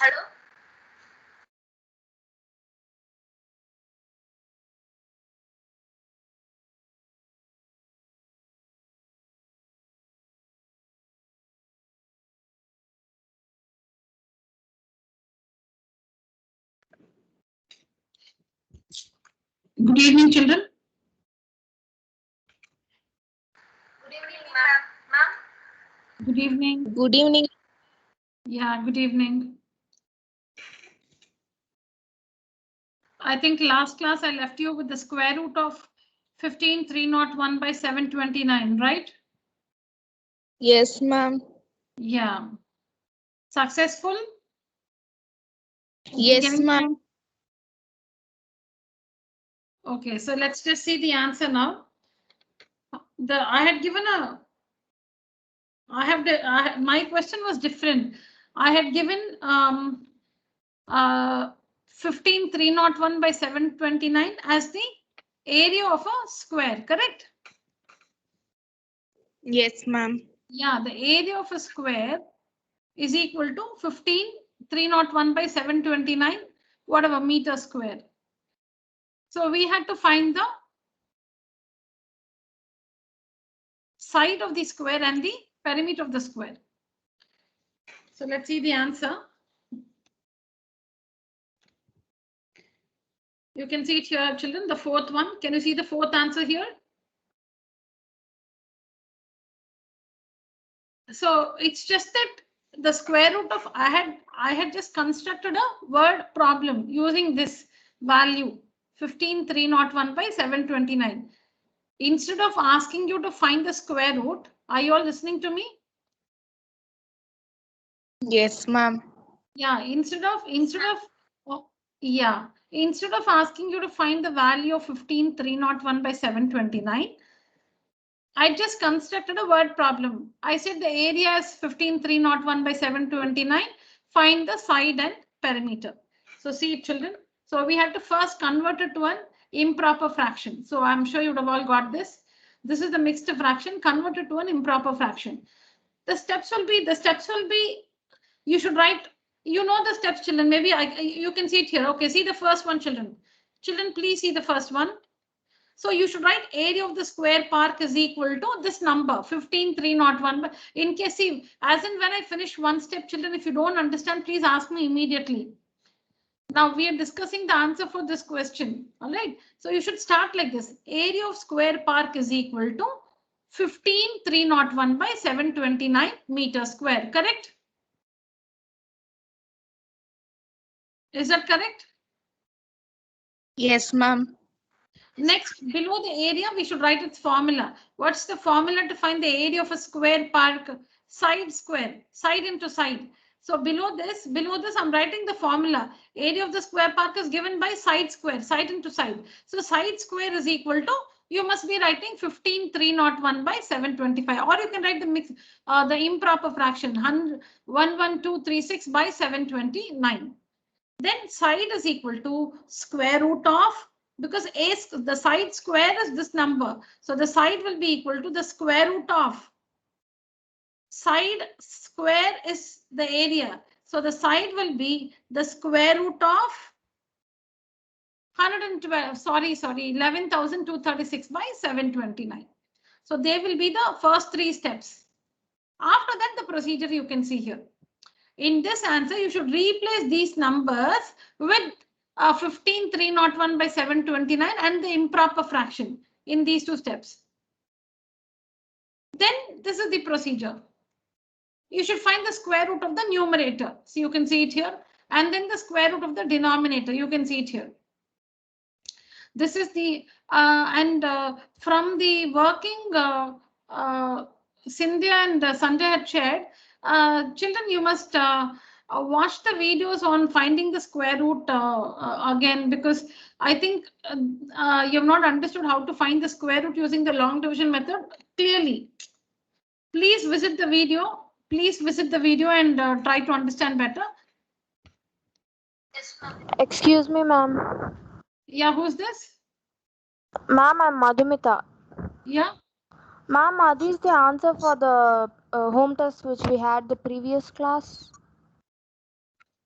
Hello? Good evening, children. Good evening, ma'am. Good evening. Good evening. Yeah, good evening. I think last class I left you with the square root of 15,301 by 729, right? Yes, ma'am. Yeah. Successful? Yes, ma'am. Okay, so let's just see the answer now. I had given a. My question was different. I had given 15,301 by 729 as the area of a square, correct? Yes, ma'am. Yeah, the area of a square is equal to 15,301 by 729, whatever, meter square. So we had to find the side of the square and the perimeter of the square. So let's see the answer. You can see it here, children, the fourth one. Can you see the fourth answer here? So it's just that the square root of I had just constructed a word problem using this value 15,301 by 729. Instead of asking you to find the square root, are you all listening to me? Yes, ma'am. Yeah, instead of asking you to find the value of 15,301 by 729, I just constructed a word problem. I said the area is 15,301 by 729. Find the side and perimeter. So see, children. So we have to first convert it to an improper fraction. So I'm sure you'd have all got this. This is the mixed fraction converted to an improper fraction. The steps will be, you should write, you know the steps, children. Maybe you can see it here. Okay, see the first one, children. Children, please see the first one. So you should write area of the square park is equal to this number 15,301. But in case, see, as in when I finish one step, children, if you don't understand, please ask me immediately. Now we are discussing the answer for this question. All right. So you should start like this. Area of square park is equal to 15,301 by 729 meters square. Correct? Is that correct? Yes, ma'am. Next, below the area, we should write its formula. What's the formula to find the area of a square park? Side square, side into side. So below this, I'm writing the formula. Area of the square park is given by side square, side into side. So side square is equal to, you must be writing 15,301 by 725, or you can write the mix, the improper fraction 11236 by 729. Then side is equal to square root of, because the side square is this number. So the side will be equal to the square root of, side square is the area. So the side will be the square root of 112, sorry, 11,236 by 729. So they will be the first three steps. After that, the procedure you can see here. In this answer, you should replace these numbers with 15,301 by 729 and the improper fraction in these two steps. Then this is the procedure. You should find the square root of the numerator. So you can see it here. And then the square root of the denominator. You can see it here. This is the, from the working Cynthia and Sanjay had shared, children, you must watch the videos on finding the square root again, because I think you have not understood how to find the square root using the long division method clearly. Please visit the video. Please visit the video and try to understand better. Yes, ma'am. Excuse me, ma'am. Yeah, who's this? Ma'am, I'm Madhumita. Yeah. Ma'am, are these the answer for the home test which we had the previous class?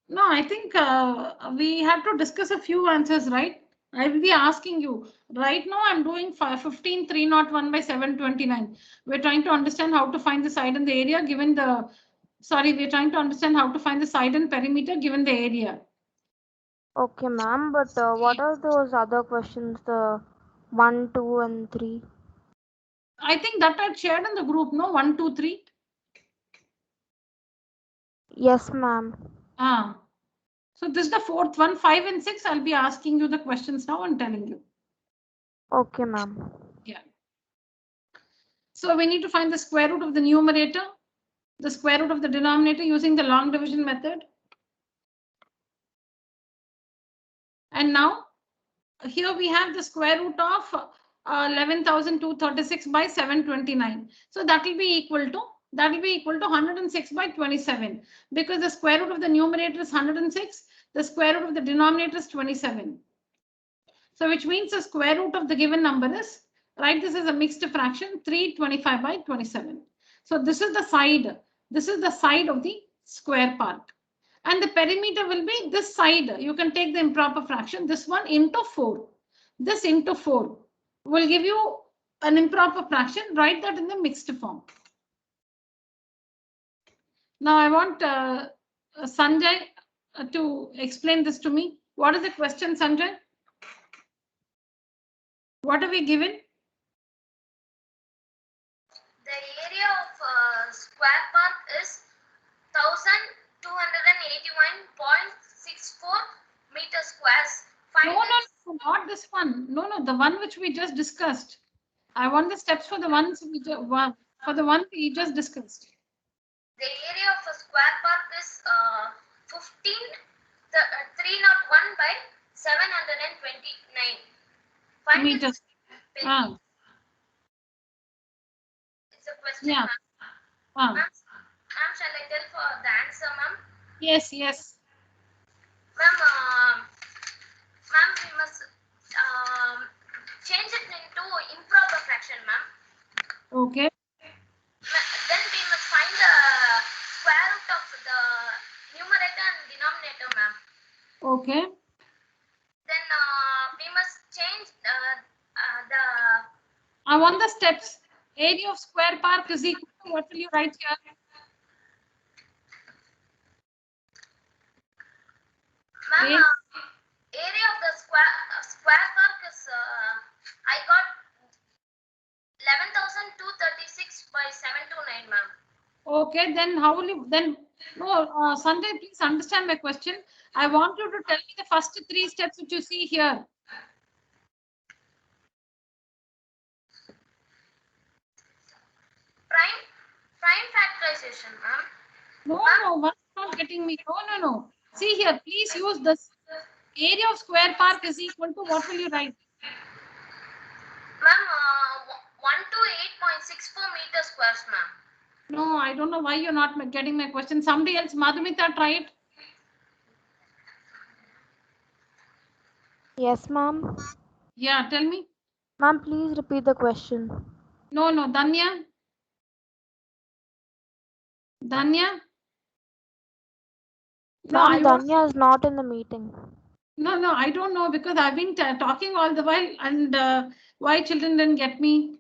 No, I think we have to discuss a few answers, right? I will be asking you. Right now, I'm doing 15,301 by 729. We're trying to understand how to find the side and the area given the, sorry, we're trying to understand how to find the side and perimeter given the area. Okay, ma'am, but what are those other questions? The 1, 2, and 3? I think that I shared in the group, no? 1, 2, 3. Yes, ma'am. So this is the fourth one, 5 and 6. I'll be asking you the questions now and telling you. Okay, ma'am. Yeah. So we need to find the square root of the numerator, the square root of the denominator using the long division method. And now here we have the square root of 11,236 by 729. So that will be equal to 106 by 27 because the square root of the numerator is 106. The square root of the denominator is 27. So which means the square root of the given number is, write this as a mixed fraction, 325 by 27. So this is the side. This is the side of the square part. And the perimeter will be this side. You can take the improper fraction, this one into 4. This into 4 will give you an improper fraction. Write that in the mixed form. Now I want Sanjay to explain this to me. What is the question, Sanjay? What are we given? The area of square part is 1,281.64 meter squares. Find No, not this one. No, the one which we just discussed. I want the steps for the ones we just discussed. The area of a square part is 15,301 by 729. Find Meters. It's a question, Yeah. ma'am. Ma'am, shall I tell for the answer, ma'am? Yes. Ma'am, we must change it into improper fraction, ma'am. Okay. Then we must find the square root of the numerator and denominator, ma'am. Okay. Then we must change the. I want the steps. Area of square part is equal to, what will you write here? Ma'am, area of the square part is I got 11,236 by 729, ma'am. Okay, then how will you no, Sanjay, please understand my question. I want you to tell me the first 3 steps which you see here. Prime factorization, ma'am. No, one is not getting me. No. See here, please use this. Area of square part is equal to, what will you write? Ma'am, 128.64 meter squares, ma'am. No, I don't know why you're not getting my question. Somebody else, Madhumita, try it. Yes, ma'am. Yeah, tell me. Ma'am, please repeat the question. No, Danya. Danya? No, Ma'am, Danya is not in the meeting. No, I don't know because I've been talking all the while and why children didn't get me.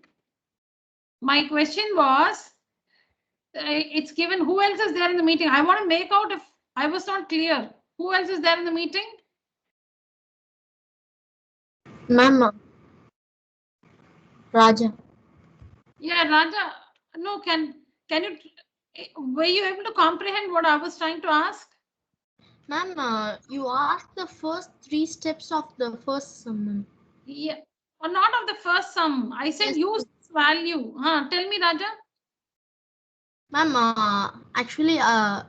My question was, it's given who else is there in the meeting. I want to make out if I was not clear. Who else is there in the meeting? Ma'am, Raja. Yeah, Raja. No, can you, were you able to comprehend what I was trying to ask? Ma'am, you asked the first 3 steps of the first sum. Yeah, or not of the first sum. I said Yes, use this value. Tell me, Raja. Ma'am, actually,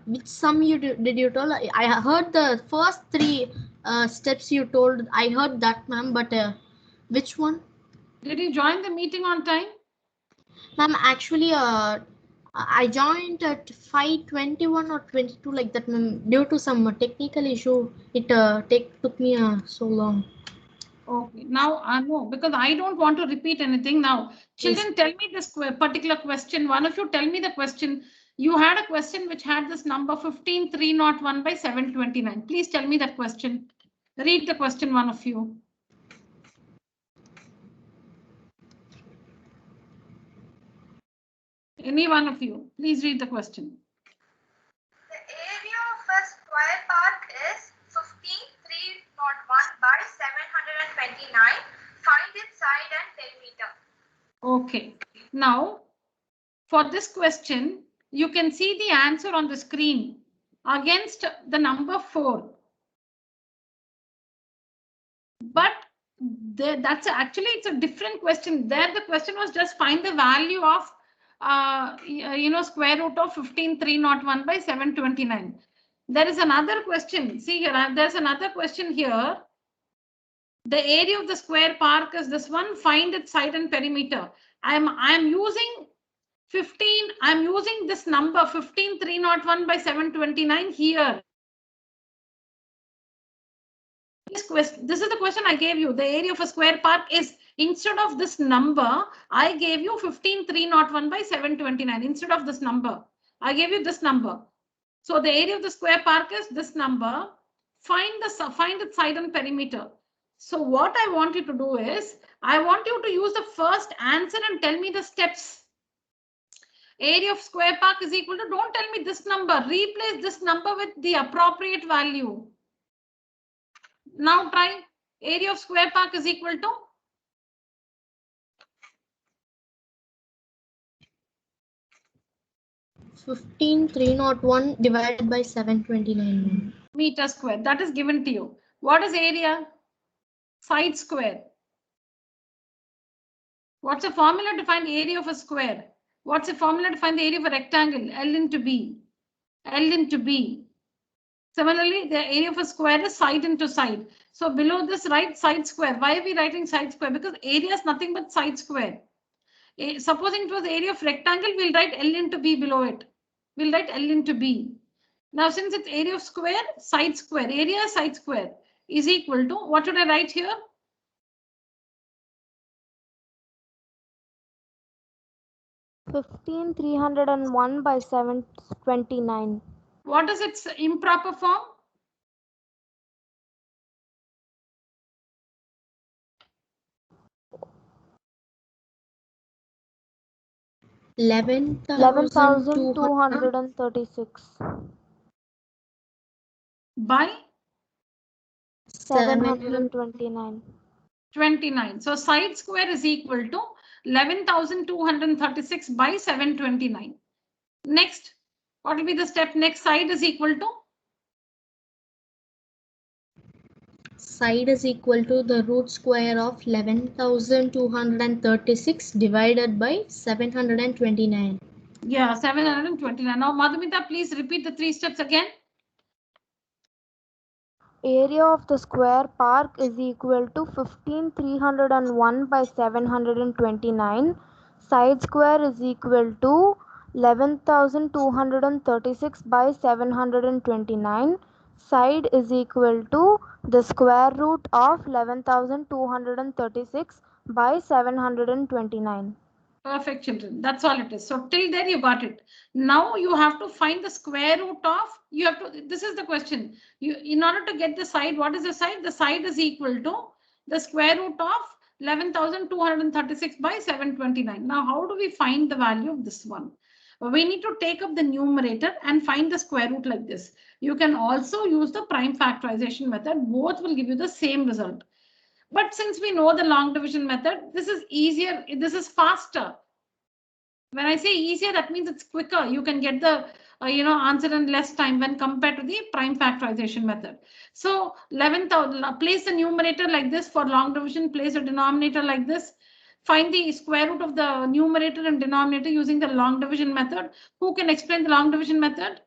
which sum did you told? I heard the first 3 steps you told. I heard that, ma'am, but which one? Did you join the meeting on time? Ma'am, actually, I joined at 5:21 or 22 like that, ma'am. Due to some technical issue, it took me so long. Okay, now no, because I don't want to repeat anything now. Children, Yes. tell me this particular question. One of you tell me the question. You had a question which had this number 15,301 by 729. Please tell me that question. Read the question, one of you. Any one of you, please read the question. The area of a square park is 15,301 by 729. Find its side and perimeter. Okay. Now, for this question, you can see the answer on the screen against the number 4. But that's actually, it's a different question. There, the question was just find the value of square root of 15,301 by 729. There is another question. See here, there's another question here. The area of the square park is this one. Find its side and perimeter. I'm using 15. I'm using this number 15,301 by 729 here. This is the question I gave you. The area of a square park is, instead of this number, I gave you 15,301 by 729. Instead of this number, I gave you this number. So the area of the square park is this number. Find its side and perimeter. So what I want you to do is, I want you to use the first answer and tell me the steps. Area of square park is equal to, don't tell me this number, replace this number with the appropriate value. Now try. Area of square park is equal to 15,301 divided by 729 meter square. That is given to you. What is area? Side square. What's the formula to find the area of a square? What's the formula to find the area of a rectangle? L into B. L into B. Similarly, the area of a square is side into side. So below this, write side square. Why are we writing side square? Because area is nothing but side square. Supposing it was area of rectangle, we'll write L into B below it. We'll write L into B. Now, since it's area of square, side square, area side square is equal to, what should I write here? (15,301 by 729). What is its improper form? (11,236) by 729. 29. So side square is equal to 11,236 by 729. Next, what will be the step? Next, side is equal to? Side is equal to the root square of 11,236 divided by 729. Yeah, 729. Now, Madhumita, please repeat the 3 steps again. Area of the square park is equal to 15,301 by 729. Side square is equal to 11,236 by 729. Side is equal to the square root of 11,236 by 729. Perfect, children. That's all it is. So till there you got it. Now you have to find the square root of, this is the question. In order to get the side, what is the side? The side is equal to the square root of 11,236 by 729. Now, how do we find the value of this one? We need to take up the numerator and find the square root like this. You can also use the prime factorization method. Both will give you the same result. But since we know the long division method, this is easier. This is faster. When I say easier, that means it's quicker. You can get the answer in less time when compared to the prime factorization method. So 11,000. Place the numerator like this for long division. Place a denominator like this. Find the square root of the numerator and denominator using the long division method. Who can explain the long division method?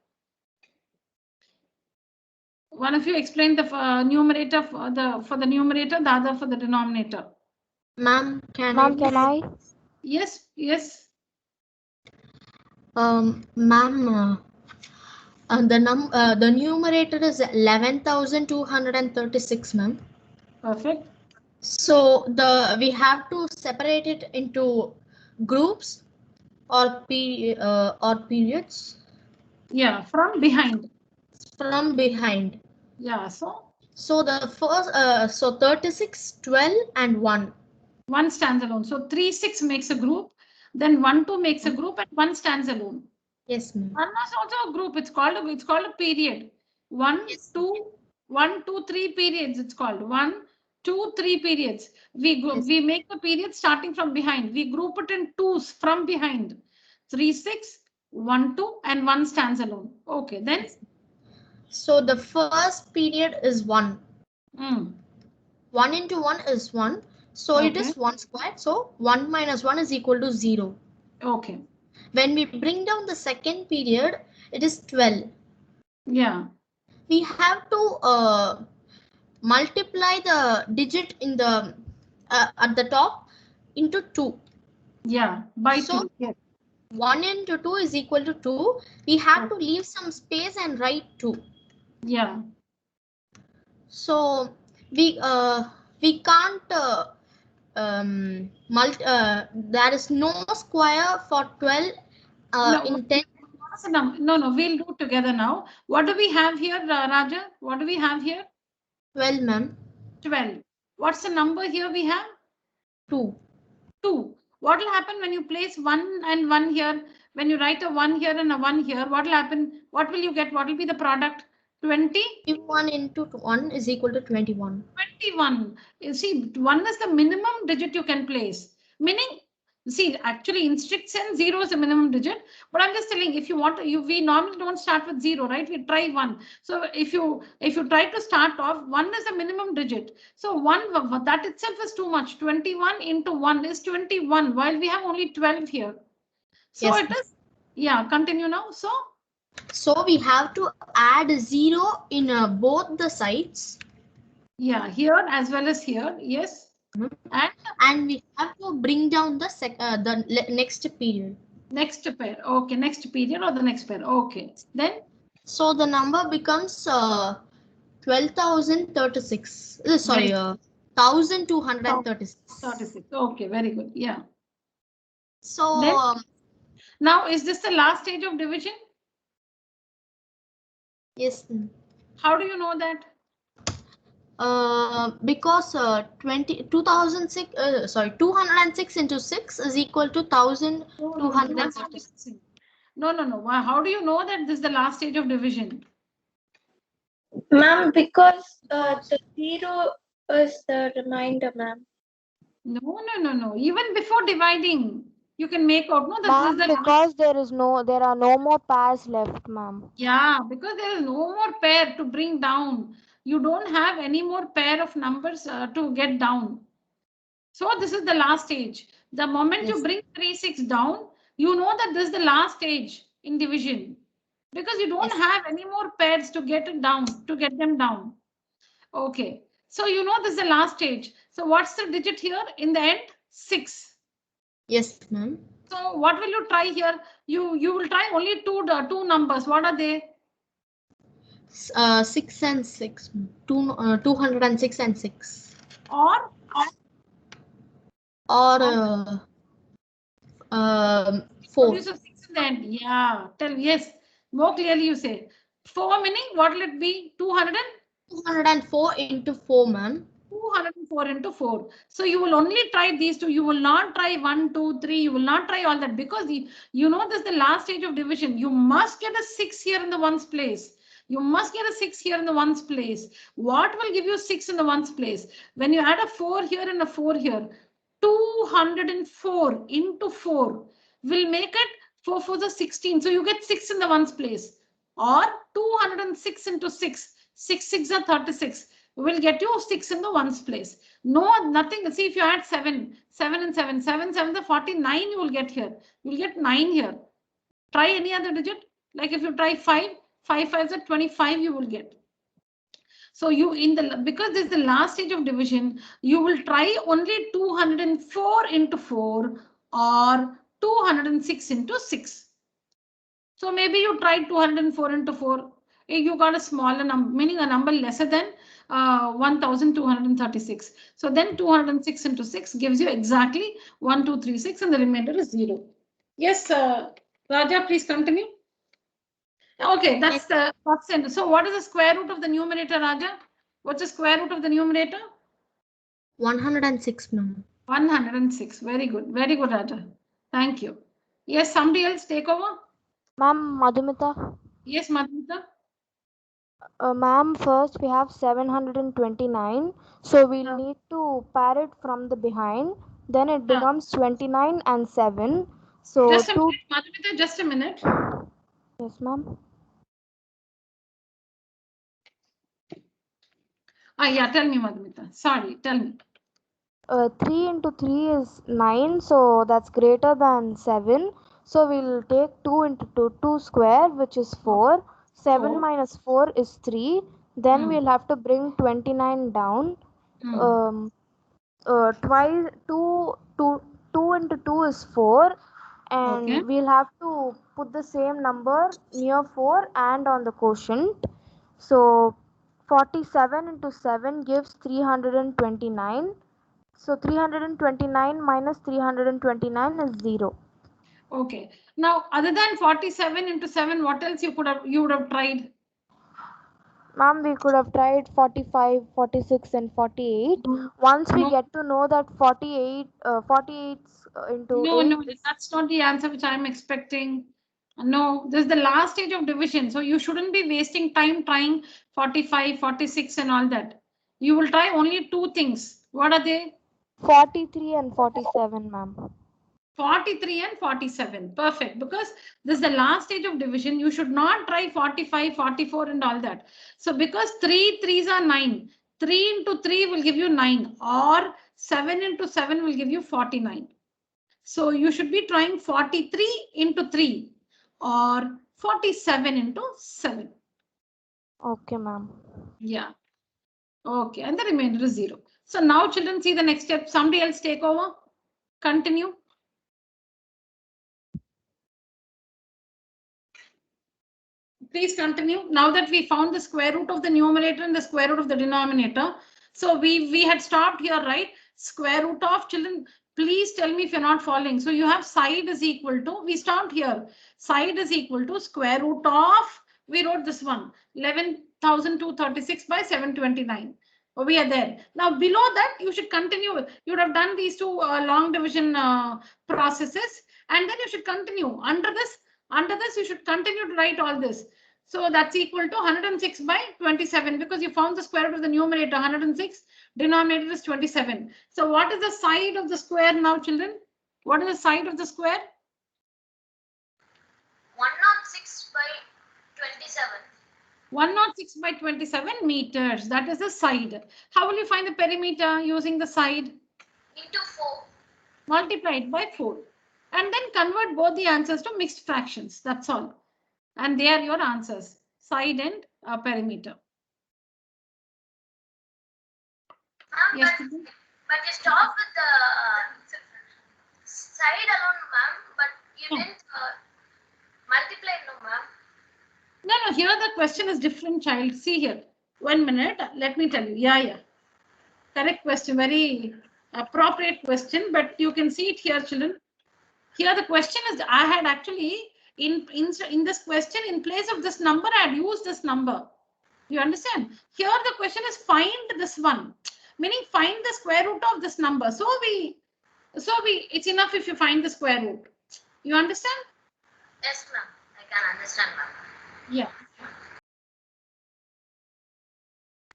One of you explain the numerator for the numerator, the other for the denominator. Ma'am, can I? Yes, yes. Ma'am, the numerator is 11,236, ma'am. Perfect. So we have to separate it into groups or periods. Yeah, from behind. From behind. Yeah, so So the first, so 36, 12, and 1. one stands alone. So 3, 6 makes a group, then 1, 2 makes a group, and 1 stands alone. Yes, ma'am. 1 is also a group. It's called a period. 1, Yes. 2, 1, 2, 3 periods. It's called 1, 2, 3 periods. Yes. We make the period starting from behind. We group it in twos from behind. 3, 6, 1, 2, and 1 stands alone. Okay, then. So the first period is 1. 1 into 1 is 1. So it is 1 squared. So 1 minus 1 is equal to 0. Okay. When we bring down the second period, it is 12. Yeah. We have to multiply the digit in the at the top into 2. Yeah, by So 2. Yes. 1 into 2 is equal to 2. We have to leave some space and write 2. Yeah. So we can't there is no square for 12 No, in 10. no, we'll do it together now. What do we have here, Raja? What do we have here? 12, ma'am. 12. What's the number here we have? 2. 2. What will happen when you place 1 and 1 here? When you write a 1 here and a 1 here, what will happen? What will you get? What will be the product? 20? 21 into 1 is equal to 21. 21. You see, 1 is the minimum digit you can place. Meaning, see, actually in strict sense, 0 is the minimum digit. But I'm just telling, if you want, we normally don't start with 0, right? We try 1. So if you try to start off, 1 is the minimum digit. So 1, that itself is too much. 21 into 1 is 21, while we have only 12 here. So Yes. it is, yeah, continue now. So we have to add 0 in both the sides. Yeah, here as well as here. Yes. And we have to bring down the next period. Next pair. Okay, next period or the next pair. Okay. Then? So the number becomes 12,036. Sorry, 1,236. 36. Okay, very good. Yeah. So Then, now, is this the last stage of division? Yes. How do you know that? Because 206 into 6 is equal to 1,236. No. How do you know that this is the last stage of division? Ma'am, because the 0 is the remainder, ma'am. No. Even before dividing, you can make out. No, this is the Because there are no more pairs left, ma'am. Yeah, because there is no more pair to bring down. You don't have any more pair of numbers to get down. So this is the last stage. The moment you bring 3, 6 down, you know that this is the last stage in division because you don't have any more pairs to get it down, to get them down. Okay. So you know this is the last stage. So what's the digit here in the end? 6. Yes, ma'am. So what will you try here? You will try only two numbers. What are they? 6 and 6. 206 and 6. Or 4. Use of 6 in the end. Yeah. Yes. More clearly you say. 4 meaning what will it be? 204 into 4, ma'am. 204 into 4. So you will only try these two. You will not try 1, 2, 3. You will not try all that because you know this is the last stage of division. You must get a 6 here in the ones place. You must get a 6 here in the ones place. What will give you 6 in the ones place? When you add a 4 here and a 4 here, 204 into 4 will make it 4 4 is 16. So you get 6 in the ones place. Or 206 into 6. 6 6 are 36. Will get you 6 in the ones place. No, nothing. See, if you add 7 and 7, 7 7 the 49 you will get here. You will get 9 here. Try any other digit. Like if you try 5, 5 5 is 25 you will get. So you because this is the last stage of division, you will try only 204 into 4 or 206 into 6. So maybe you tried 204 into 4. You got a smaller number, meaning a number lesser than 1,236. So then 206 into 6 gives you exactly 1236 and the remainder is 0. Yes, Raja, please continue. Okay, that's the percent. So what is the square root of the numerator, Raja? What's the square root of the numerator? 106, ma'am. 106. Very good. Very good, Raja. Thank you. Yes, somebody else take over. Ma'am, Madhumita. Yes, Madhumita. Ma'am, first we have 729. So we'll Yeah. need to pair it from the behind. Then it becomes 29 and 7. So Just a 2. minute, Madhumita, just a minute. Yes, ma'am. Yeah, tell me, Madhumita. Sorry, tell me. 3 into 3 is 9. So that's greater than 7. So we'll take 2 into 2 square, which is 4. 7 4. minus 4 is 3. Then Hmm. we'll have to bring 29 down. Hmm. Twice 2 into 2 is 4, and Okay. we'll have to put the same number near 4 and on the quotient. So 47 into 7 gives 329. So 329 minus 329 is 0. Okay. Now, other than 47 into 7, what else you would have tried? Ma'am, we could have tried 45, 46 and 48. Once we No. get to know that 48 into No, 8 is that's not the answer which I'm expecting. No, this is the last stage of division. So you shouldn't be wasting time trying 45, 46 and all that. You will try only two things. What are they? 43 and 47, ma'am. 43 and 47. Perfect. Because this is the last stage of division. You should not try 45, 44 and all that. So because 3 3s are 9. 3 into 3 will give you 9 or 7 into 7 will give you 49. So you should be trying 43 into 3 or 47 into 7. Okay, ma'am. Yeah. Okay. And the remainder is 0. So now children, see the next step. Somebody else take over. Continue. Please continue. Now that we found the square root of the numerator and the square root of the denominator. So we had stopped here, right? Square root of, children, please tell me if you're not following. So you have side is equal to, we stopped here. Side is equal to square root of, we wrote this one, 11,236 by 729. We are there. Now below that, you should continue. You would have done these two long division processes, and then you should continue. Under this, you should continue to write all this. So that's equal to 106 by 27 because you found the square root of the numerator 106, denominator is 27. So what is the side of the square now, children? What is the side of the square? 106 by 27. 106 by 27 meters. That is the side. How will you find the perimeter using the side? Into 4. Multiplied by 4. And then convert both the answers to mixed fractions. That's all. And they are your answers, side and perimeter. Yes, But you stop with the side alone, ma'am. But you didn't multiply, no, ma'am. No, here the question is different, child. See here. 1 minute. Let me tell you. Yeah. Correct question. Very appropriate question. But you can see it here, children. Here the question is, I had actually, in this question, in place of this number, I had used this number. You understand? Here the question is find this one. Meaning find the square root of this number. So it's enough if you find the square root. You understand? Yes, ma'am. I can understand, ma'am. Yeah.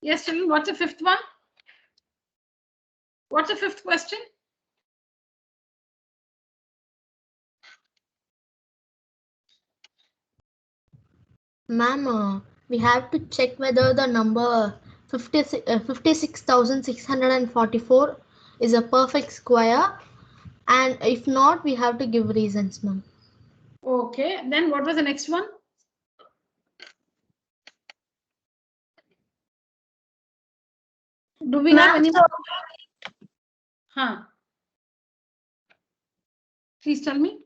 Yes, children, what's the fifth one? What's the fifth question? Ma'am, we have to check whether the number 56,644 is a perfect square, and if not, we have to give reasons, ma'am. Okay, then what was the next one? Do we have any? Please tell me.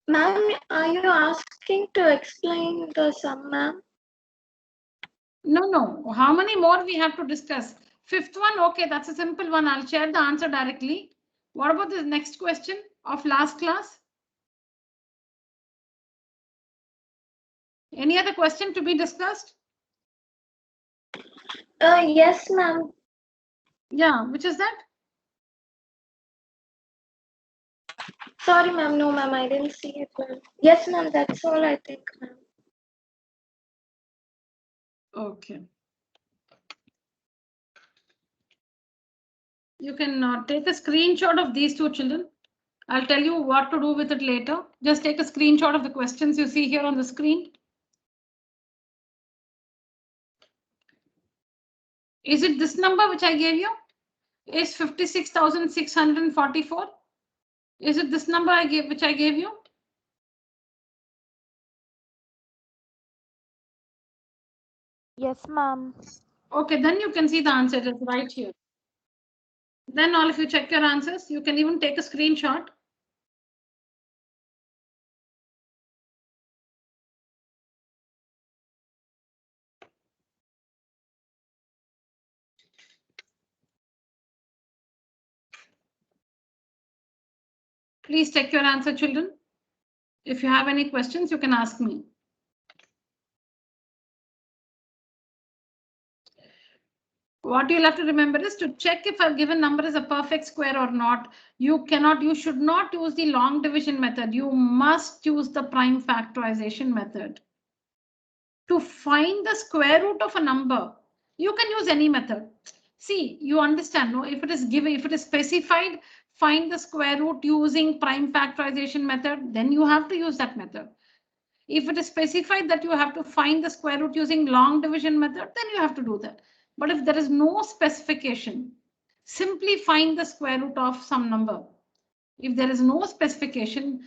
Ma'am, are you asking to explain the sum, ma'am? No. How many more we have to discuss? Fifth one, okay, that's a simple one. I'll share the answer directly. What about the next question? of last class? Any other question to be discussed? Yes, ma'am. Yeah, which is that? Sorry, ma'am. No, ma'am. I didn't see it, ma'am. Yes, ma'am. That's all I think, ma'am. Okay. You can take a screenshot of these two children. I'll tell you what to do with it later. Just take a screenshot of the questions you see here on the screen. Is it this number which I gave you? Is 56,644? Is it this number which I gave you? Yes, ma'am. Okay, then you can see the answer is right here. Then all of you check your answers. You can even take a screenshot. Please check your answer, children. If you have any questions, you can ask me. What you'll have to remember is to check if a given number is a perfect square or not. You should not use the long division method. You must use the prime factorization method. To find the square root of a number, you can use any method. See, you understand, no? If it is given, if it is specified, find the square root using prime factorization method, then you have to use that method. If it is specified that you have to find the square root using long division method, then you have to do that. But if there is no specification, simply find the square root of some number. If there is no specification,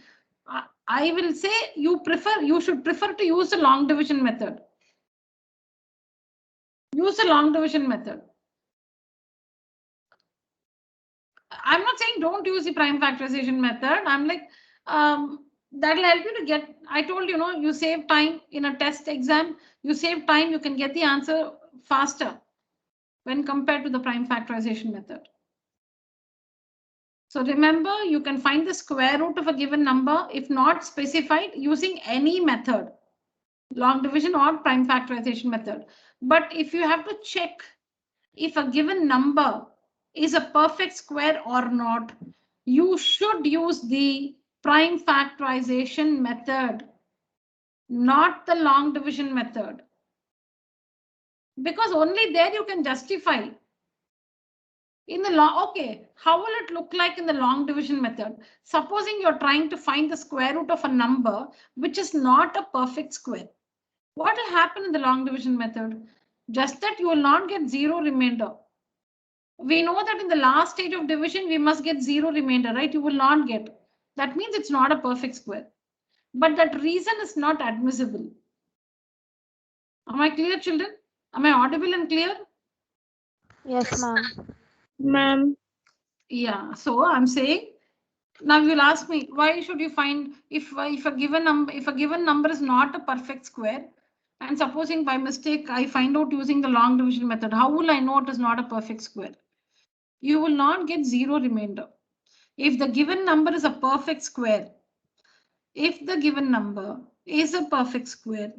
I will say you should prefer to use the long division method. Use the long division method. I'm not saying don't use the prime factorization method. I'm like, that'll help you to get, I told you, you save time in a test exam, you save time, you can get the answer faster when compared to the prime factorization method. So remember, you can find the square root of a given number if not specified using any method, long division or prime factorization method. But if you have to check if a given number is a perfect square or not, you should use the prime factorization method, not the long division method. Because only there you can justify. In the long, okay, how will it look like in the long division method? Supposing you're trying to find the square root of a number which is not a perfect square. What will happen in the long division method? Just that you will not get zero remainder. We know that in the last stage of division, we must get zero remainder, right? You will not get. That means it's not a perfect square. But that reason is not admissible. Am I clear, children? Am I audible and clear? Yes, ma'am. Ma'am. Yeah, so I'm saying, now you'll ask me, why should you find if a given number is not a perfect square, and supposing by mistake I find out using the long division method, how will I know it is not a perfect square? You will not get zero remainder. If the given number is a perfect square, if the given number is a perfect square,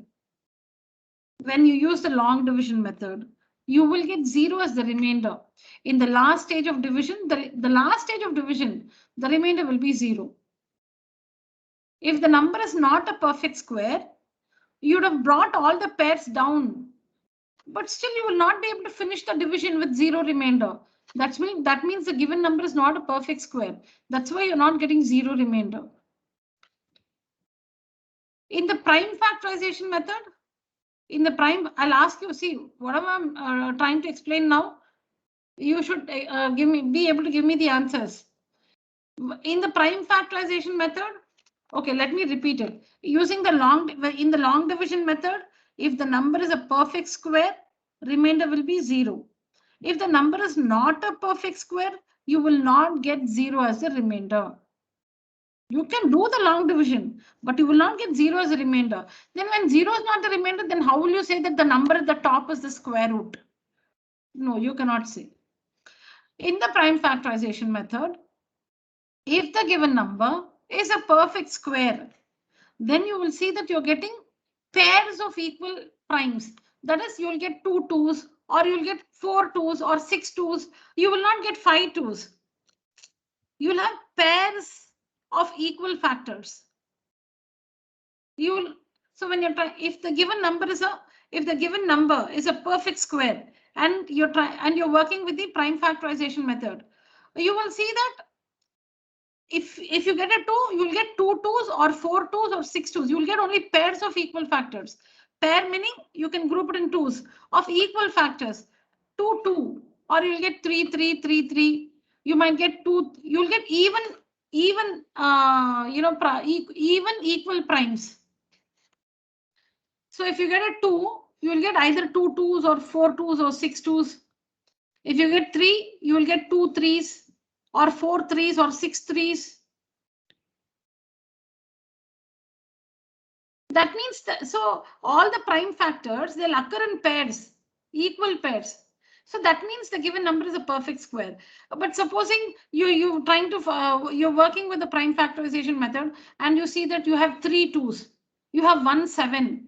when you use the long division method, you will get zero as the remainder. In the last stage of division, the last stage of division, the remainder will be zero. If the number is not a perfect square, you would have brought all the pairs down, but still you will not be able to finish the division with zero remainder. That means the given number is not a perfect square. That's why you're not getting zero remainder. In the prime factorization method, I'll ask you, see, whatever I'm trying to explain now, you should be able to give me the answers. In the prime factorization method, okay, let me repeat it. Using in the long division method, if the number is a perfect square, remainder will be zero. If the number is not a perfect square, you will not get zero as a remainder. You can do the long division, but you will not get zero as a remainder. Then when zero is not the remainder, then how will you say that the number at the top is the square root? No, you cannot say. In the prime factorization method, If the given number is a perfect square, then you will see that you're getting pairs of equal primes. That is, you'll get 2 2s, or you'll get 4 2s or 6 2s. You will not get 5 2s. You'll have pairs of equal factors. So when you're trying, if the given number is a perfect square, and you're working with the prime factorization method, you will see that if you get a 2, you'll get 2 2s or 4 2s or 6 2s. You'll get only pairs of equal factors. Pair meaning you can group it in 2s of equal factors. 2 2, or you'll get 3 3 3 3. You might get 2. You'll get even even equal primes. So if you get a 2, you will get either 2 2s or 4 2s or 6 2s. If you get 3, you will get 2 3s or 4 3s or 6 3s. That means so all the prime factors, they'll occur in pairs, equal pairs. So that means the given number is a perfect square. But supposing you're working with the prime factorization method, and you see that you have 3 2s, you have 1 7,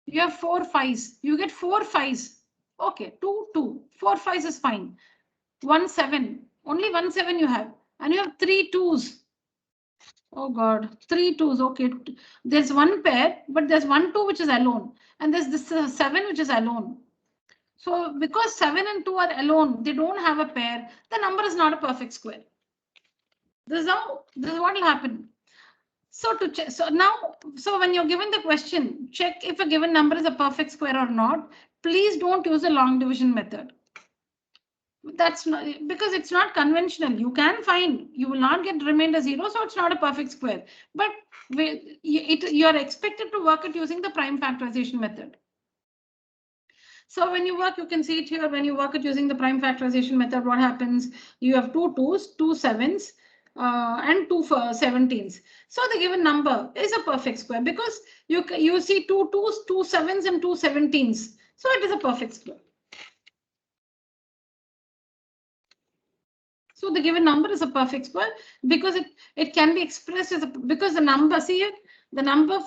you have 4 5s, you get 4 5s. Okay, 2 2, 4 5s is fine. 1 7, only 1 7 you have, and you have 3 2s. Oh God, 3 2s. Okay, there's one pair, but there's 1 2 which is alone, and there's this 7 which is alone. So because 7 and 2 are alone, they don't have a pair. The number is not a perfect square. This is what will happen. So to check, so when you're given the question, check if a given number is a perfect square or not. Please don't use the long division method. That's not, because it's not conventional. You can find, you will not get remainder 0, so it's not a perfect square. But you are expected to work it using the prime factorization method. So when you work, you can see it here. When you work it using the prime factorization method, what happens? You have 2 2s, 2 7s, and 2 17s. So the given number is a perfect square because you see 2 2s, 2 7s, and 2 17s. So it is a perfect square. So the given number is a perfect square because it can be expressed as because the number, see it, the number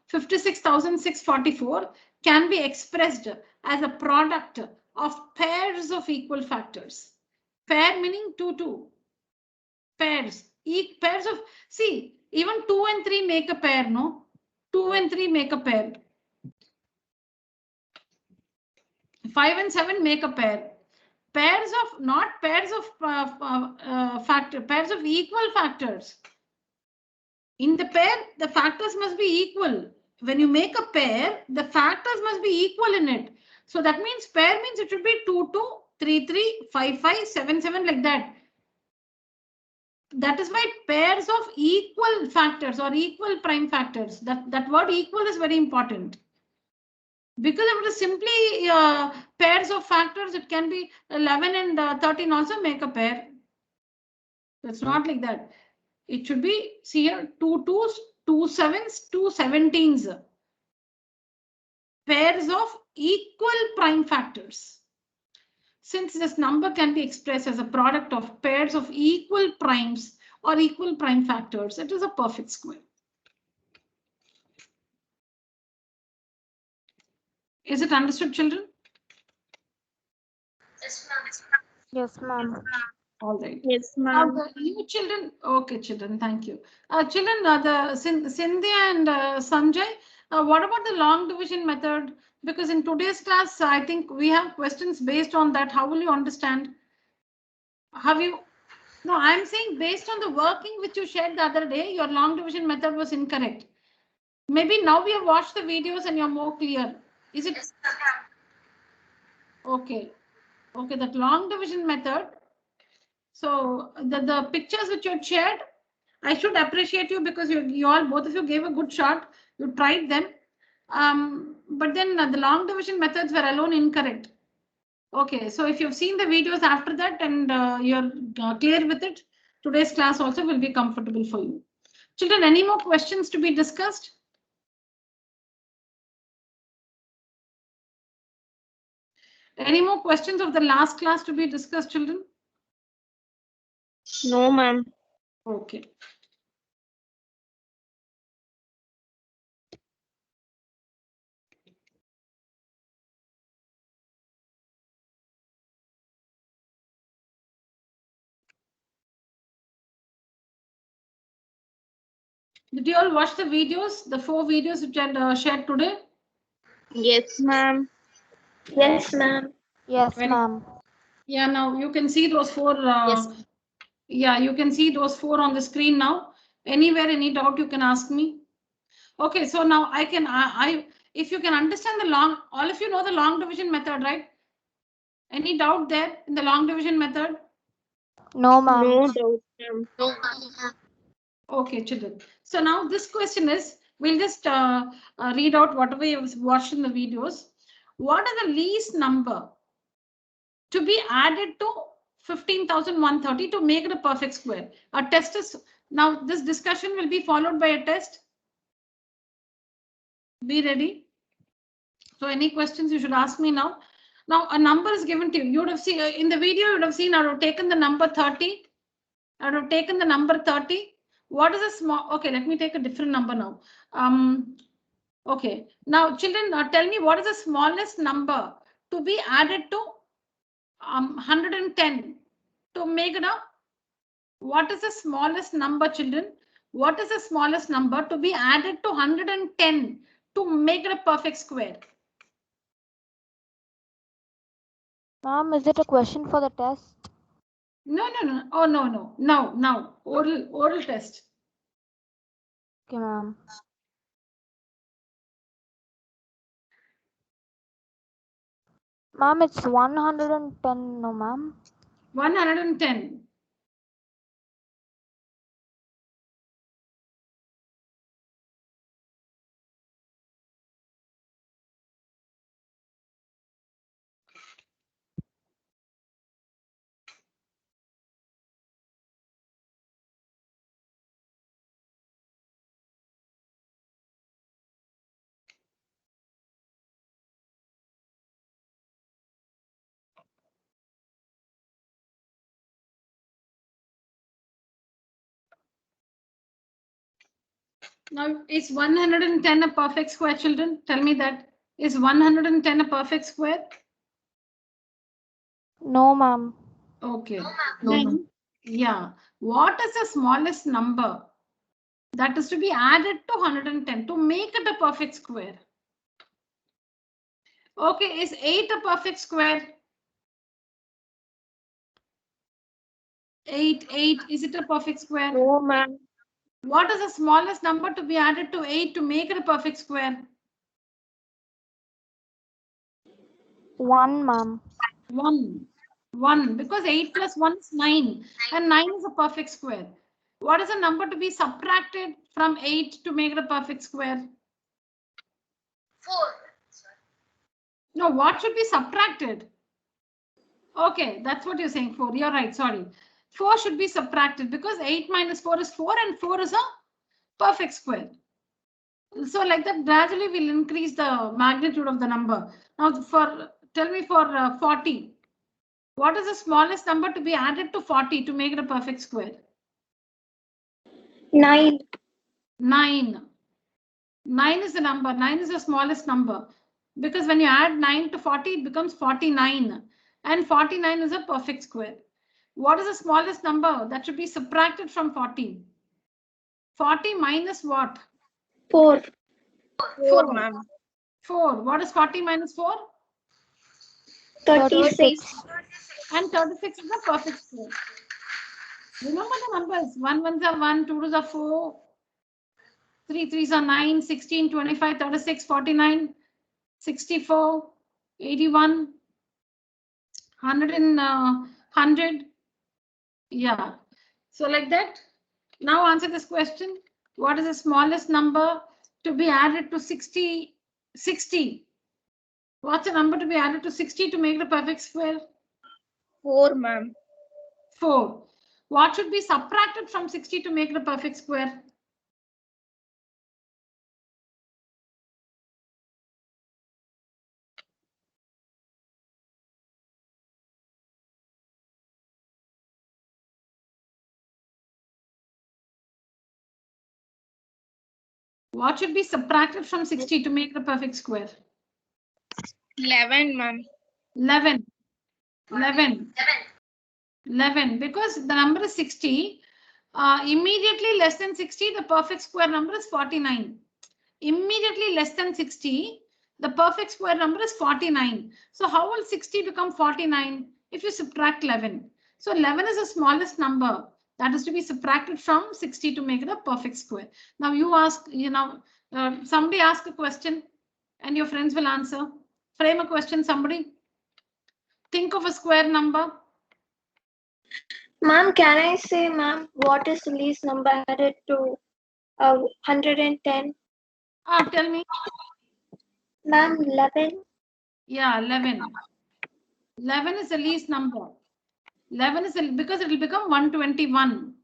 56,644 can be expressed as a product of pairs of equal factors. Pair meaning 2 2. Pairs. Pairs of, see, even 2 and 3 make a pair, no? 2 and 3 make a pair. 5 and 7 make a pair. Pairs of, not pairs of pairs of equal factors. In the pair, the factors must be equal. When you make a pair, the factors must be equal in it. So that means pair means it should be 2 2, 3 3, 5 5, 7 7, like that. That is why pairs of equal factors or equal prime factors, that word equal is very important. Because if it is simply pairs of factors, it can be 11 and 13 also make a pair. It's not like that. It should be, see here, 2 2s, 2 7s, 2 17s. Pairs of equal prime factors. Since this number can be expressed as a product of pairs of equal primes or equal prime factors, it is a perfect square. Is it understood, children? Yes, ma'am. Yes, ma'am. All right. Yes, ma'am. You children, okay, children, thank you. Children, Cynthia and Sanjay, what about the long division method? Because in today's class, I think we have questions based on that. How will you understand? Have you? No, I'm saying based on the working which you shared the other day, your long division method was incorrect. Maybe now we have watched the videos and you're more clear. Is it? Yes, ma'am. Okay. Okay, that long division method. So the pictures which you shared, I should appreciate you because you all, both of you gave a good shot. You tried them. But then the long division methods were alone incorrect. Okay, so if you've seen the videos after that and you're clear with it, today's class also will be comfortable for you. Children, any more questions to be discussed? Any more questions of the last class to be discussed, children? No, ma'am. Okay. Did you all watch the videos, the 4 videos which I shared today? Yes, ma'am. Yes, ma'am. Yes, Very- ma'am. Yeah, now you can see those 4. Yes. Yeah, you can see those 4 on the screen now. Anywhere, any doubt, you can ask me. Okay, so now I can, if you can understand the long, all of you know the long division method, right? Any doubt there in the long division method? No, ma'am. No doubt, ma'am. No. Okay, children. So now this question is, we'll just read out whatever you've watched in the videos. What is the least number to be added to 15,130 to make it a perfect square? A test is, now this discussion will be followed by a test. Be ready. So any questions you should ask me now. Now a number is given to you. You would have seen in the video, you would have seen I would have taken the number 30. I would have taken the number 30. What is a small, okay, let me take a different number now. Okay, now children, tell me what is the smallest number to be added to 110 to make it a, what is the smallest number, children? What is the smallest number to be added to 110 to make it a perfect square? Ma'am, is it a question for the test? No. Oh, no. Now, oral test. Okay, ma'am. Ma'am, it's 110, no, ma'am. 110. Now, is 110 a perfect square, children? Tell me that. Is 110 a perfect square? No, ma'am. Okay. No, Then, ma'am. yeah. What is the smallest number that is to be added to 110 to make it a perfect square? Okay, is 8 a perfect square? 8, is it a perfect square? No, ma'am. What is the smallest number to be added to 8 to make it a perfect square? 1, ma'am. 1, because 8 plus 1 is 9 and 9 is a perfect square. What is the number to be subtracted from 8 to make it a perfect square? 4. No, what should be subtracted? Okay, that's what you're saying, 4. You're right, sorry. 4 should be subtracted because 8 minus 4 is 4 and 4 is a perfect square. So like that, gradually we'll increase the magnitude of the number. Now tell me for 40. What is the smallest number to be added to 40 to make it a perfect square? 9. 9. 9 is the number. 9 is the smallest number. Because when you add 9 to 40, it becomes 49. And 49 is a perfect square. What is the smallest number that should be subtracted from 40? 40 minus what? 4. 4, ma'am. 4. What is 40 minus 4? 36. And 36 is a perfect square. Remember the numbers. 1 ones are 1, 2 twos are 4, 3 threes are 9, 16, 25, 36, 49, 64, 81, 100 and 100. Yeah. So like that. Now answer this question. What is the smallest number to be added to 60? 60. What's the number to be added to 60 to make the perfect square? 4, ma'am. 4. What should be subtracted from 60 to make the perfect square? What should be subtracted from 60 to make the perfect square? 11, ma'am. 11. 11. Because the number is 60. Immediately less than 60, the perfect square number is 49. Immediately less than 60, the perfect square number is 49. So how will 60 become 49 if you subtract 11? So 11 is the smallest number that is to be subtracted from 60 to make it a perfect square. Now you ask, somebody ask a question and your friends will answer. Frame a question, somebody. Think of a square number. Ma'am, can I say, ma'am, what is the least number added to 110? Tell me. Ma'am, 11. Yeah, 11. 11 is the least number. 11 is because it will become 121.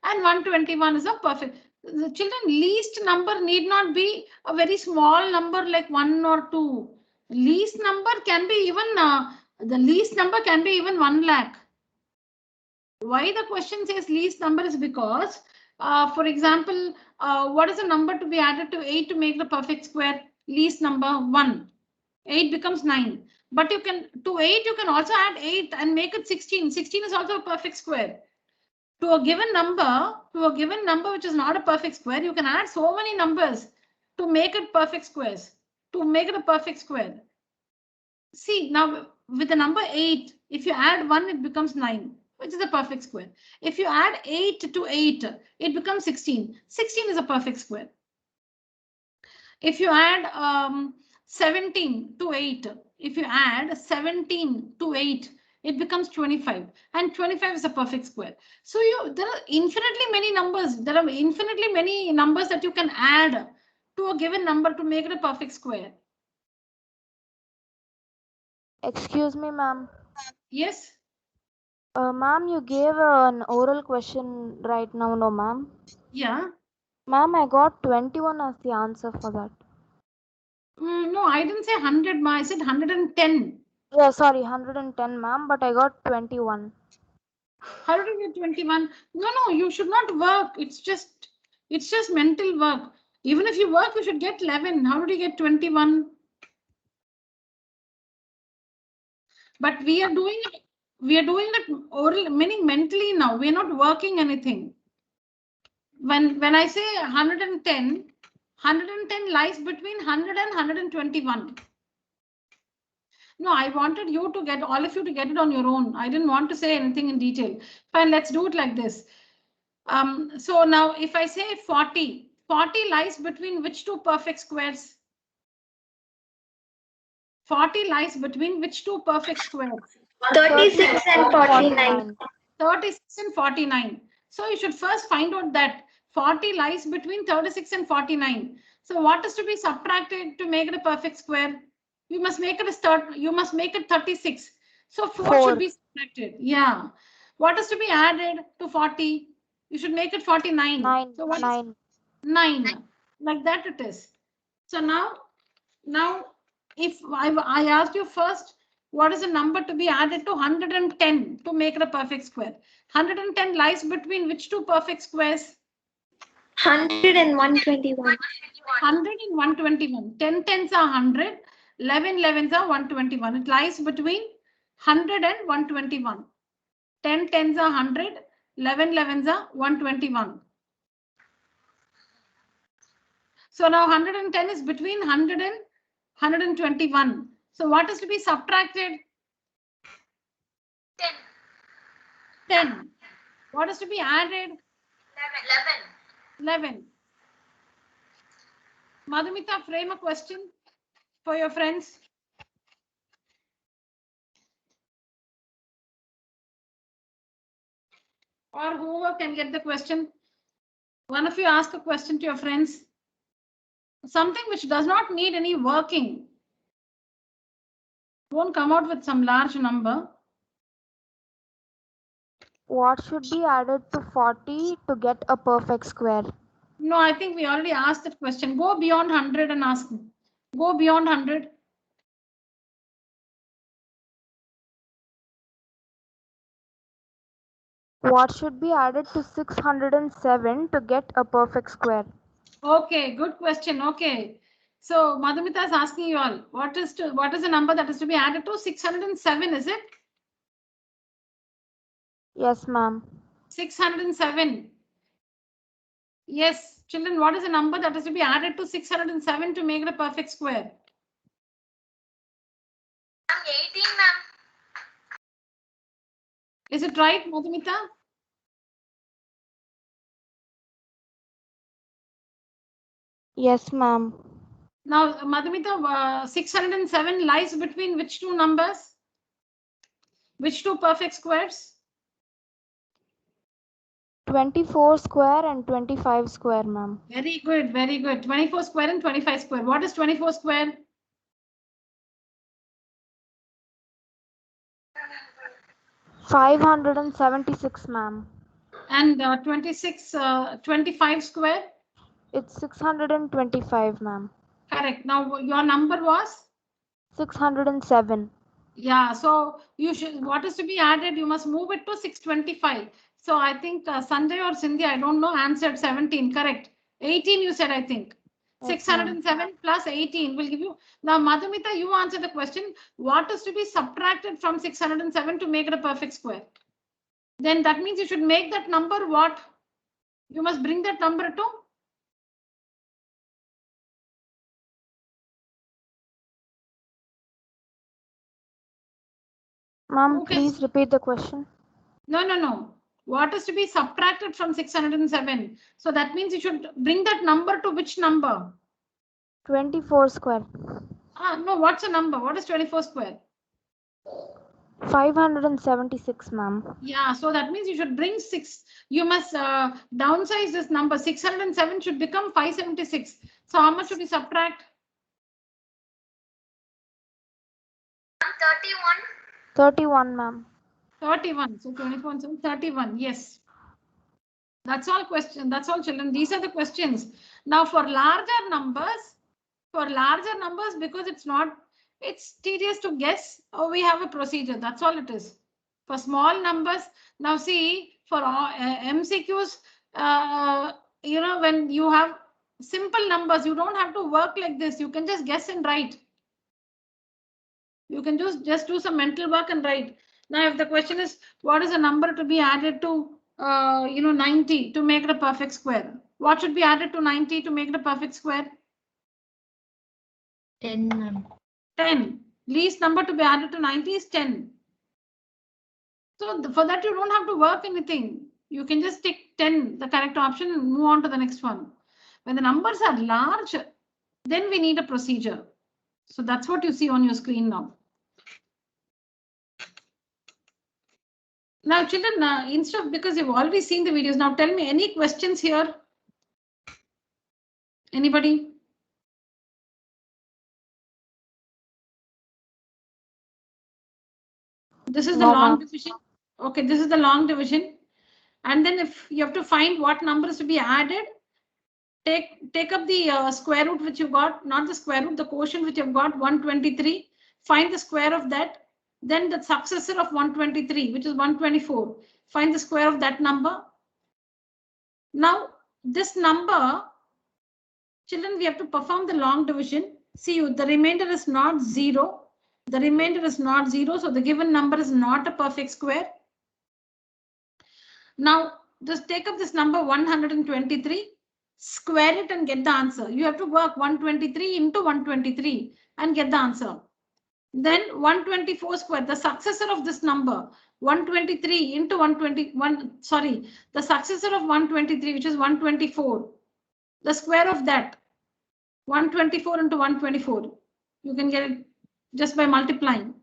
And 121 is a perfect. The children, least number need not be a very small number like 1 or 2. Least number can be even, the least number can be even 1 lakh. Why the question says least number is because, for example, what is the number to be added to 8 to make the perfect square? Least number 1. 8 becomes 9. But you can, to 8, you can also add 8 and make it 16. 16 is also a perfect square. To a given number which is not a perfect square, you can add so many numbers to make it perfect squares, to make it a perfect square. See, now with the number 8, if you add 1, it becomes 9, which is a perfect square. If you add 8 to 8, it becomes 16. 16 is a perfect square. If you add 17 to 8, if you add 17 to 8, it becomes 25, and 25 is a perfect square. So there are infinitely many numbers. There are infinitely many numbers that you can add to a given number to make it a perfect square. Excuse me, ma'am. Yes. Ma'am, you gave an oral question right now, no, ma'am? Yeah. Ma'am, I got 21 as the answer for that. No, I didn't say 100, ma. I said 110. Yeah, sorry, 110, ma'am, but I got 21. How did you get 21? No, you should not work. It's just mental work. Even if you work, you should get 11. How did you get 21? But we are doing it oral, meaning mentally now. We're not working anything. When I say 110, 110 lies between 100 and 121. No, I wanted you to get, all of you to get it on your own. I didn't want to say anything in detail. Fine, let's do it like this. So now if I say 40, 40 lies between which two perfect squares? 40 lies between which two perfect squares? 36 and 49. 36 and 49. So you should first find out that 40 lies between 36 and 49. So what is to be subtracted to make it a perfect square? You must make it 36. So 4 should be subtracted. Yeah. What is to be added to 40? You should make it 49. 9. So what 9. 9. Like that it is. So now if I asked you first, what is the number to be added to 110 to make it a perfect square? 110 lies between which two perfect squares? 100 and 121. 100 and 121. 10 tens are 100. 11 11s are 121. It lies between 100 and 121. 10 tens are 100. 11 11s are 121. So now 110 is between 100 and 121. So what is to be subtracted? 10. 10. What is to be added? 11. Madhumita, frame a question for your friends. Or whoever can get the question. One of you ask a question to your friends. Something which does not need any working. Won't come out with some large number. What should be added to 40 to get a perfect square? No, I think we already asked that question. Go beyond 100 and ask. Go beyond 100. What should be added to 607 to get a perfect square? Okay, good question. Okay. So Madhumita is asking you all, what is the number that is to be added to? 607, is it? Yes, ma'am. 607. Yes, children, what is the number that is to be added to 607 to make it a perfect square? I'm 18, ma'am. Is it right, Madhumita? Yes, ma'am. Now, Madhumita, 607 lies between which two numbers? Which two perfect squares? 24 square and 25 square, ma'am. Very good, very good. 24 square and 25 square. What is 24 square? 576, ma'am. And 25 square? It's 625, ma'am. Correct. Now, your number was? 607. Yeah, so you should, what is to be added? You must move it to 625. So I think Sanjay or Cindy, I don't know, answered 17, correct. 18 you said, I think. Yes, 607 plus 18 will give you. Now, Madhumita, you answer the question. What is to be subtracted from 607 to make it a perfect square? Then that means you should make that number what? You must bring that number to? Ma'am, Okay. please repeat the question. No. What is to be subtracted from 607? So that means you should bring that number to which number? 24 square. No, what's a number? What is 24 square? 576, ma'am. Yeah, so that means you should bring 6. You must downsize this number. 607 should become 576. So how much should we subtract? 31. 31, ma'am. 31. So 24 and 7, 31. Yes. That's all question. That's all, children. These are the questions. Now for larger numbers, because it's tedious to guess, we have a procedure. That's all it is. For small numbers, now see, for MCQs, when you have simple numbers, you don't have to work like this. You can just guess and write. You can just do some mental work and write. Now, if the question is, what is a number to be added to 90 to make it a perfect square? What should be added to 90 to make it a perfect square? 10, ma'am. 10. Least number to be added to 90 is 10. So for that, you don't have to work anything. You can just take 10, the correct option, and move on to the next one. When the numbers are large, then we need a procedure. So that's what you see on your screen now. Now, children, instead of, because you've always seen the videos, now tell me any questions here? Anybody? This is the long division. Okay, this is the long division. And then if you have to find what numbers to be added, take up the square root which you got, not the square root, the quotient which you've got, 123. Find the square of that. Then the successor of 123, which is 124. Find the square of that number. Now, this number, children, we have to perform the long division. See, the remainder is not 0. The remainder is not 0. So the given number is not a perfect square. Now, just take up this number 123, square it and get the answer. You have to work 123 into 123 and get the answer. Then 124 square, the successor of this number, 123 into 121, sorry, the successor of 123, which is 124, the square of that, 124 into 124. You can get it just by multiplying.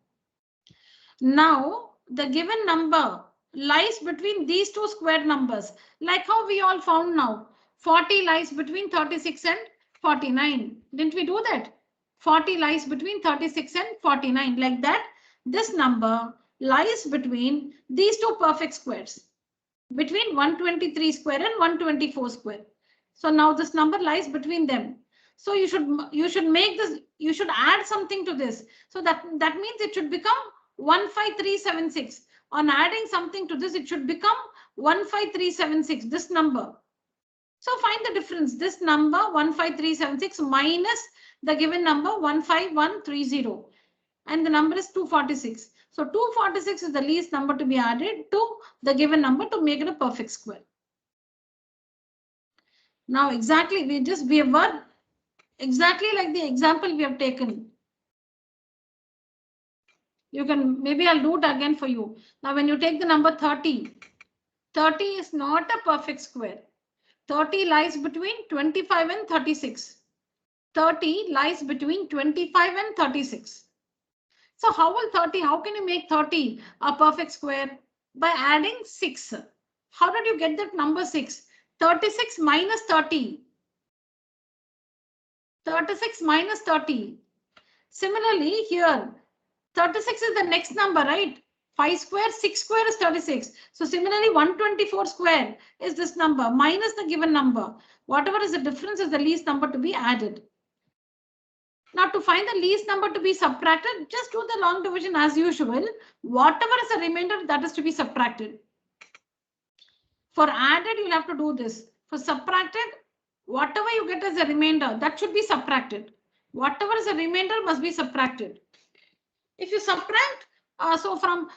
Now, the given number lies between these two squared numbers, like how we all found now. 40 lies between 36 and 49. Didn't we do that? 40 lies between 36 and 49. Like that, this number lies between these two perfect squares, between 123 square and 124 square. So now this number lies between them. So you should make this, you should add something to this. So that means it should become 15376. On adding something to this, it should become 15376, this number. So find the difference. This number 15376 minus the given number 15130. And the number is 246. So 246 is the least number to be added to the given number to make it a perfect square. Now exactly we have worked exactly like the example we have taken. You can, maybe I'll do it again for you. Now when you take the number 30, 30 is not a perfect square. 30 lies between 25 and 36. 30 lies between 25 and 36. So how can you make 30 a perfect square? By adding 6. How did you get that number 6? 36 minus 30. 36 minus 30. Similarly here, 36 is the next number, right? 5 square, 6 square is 36. So similarly, 124 square is this number minus the given number. Whatever is the difference is the least number to be added. Now to find the least number to be subtracted, just do the long division as usual. Whatever is the remainder, that is to be subtracted. For added, you'll have to do this. For subtracted, whatever you get as a remainder, that should be subtracted. Whatever is a remainder must be subtracted. If you subtract, so from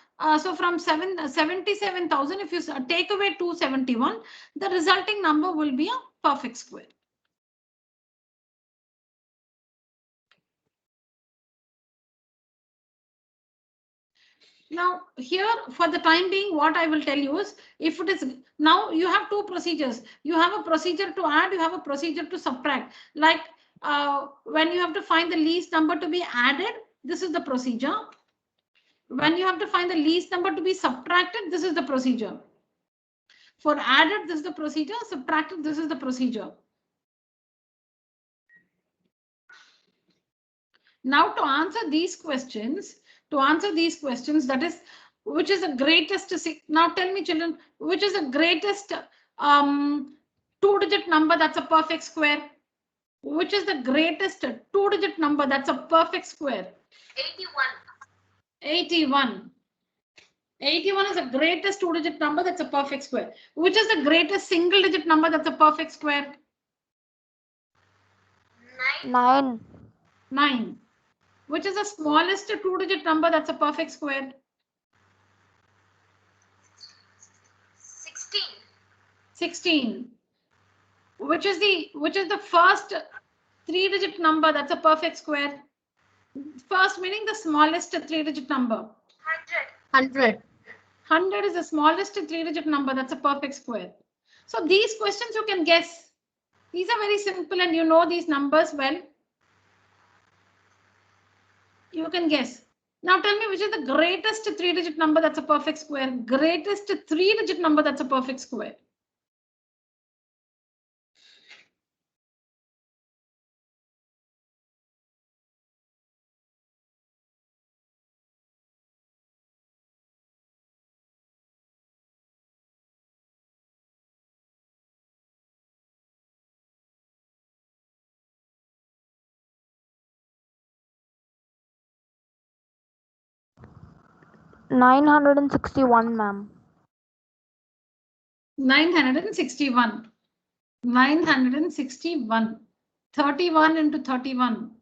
77,000, if you take away 271, the resulting number will be a perfect square. Now here, for the time being, what I will tell you is, if it is, now you have two procedures. You have a procedure to add, you have a procedure to subtract. Like when you have to find the least number to be added, this is the procedure. When you have to find the least number to be subtracted, this is the procedure. For added, this is the procedure. Subtracted, this is the procedure. Now to answer these questions, that is, which is the greatest, now tell me children, which is the greatest 2-digit number that's a perfect square? Which is the greatest 2-digit number that's a perfect square? 81. 81 is the greatest 2-digit number that's a perfect square. Which is the greatest single-digit number that's a perfect square? 9. 9. Which is the smallest 2-digit number that's a perfect square? 16. 16. Which is the first 3-digit number that's a perfect square? First meaning the smallest 3-digit number. 100. 100 is the smallest 3-digit number that's a perfect square. So these questions you can guess. These are very simple and you know these numbers well. You can guess. Now tell me which is the greatest 3-digit number that's a perfect square? Greatest 3-digit number that's a perfect square. $961, ma'am. 961. 961. 31 into 31.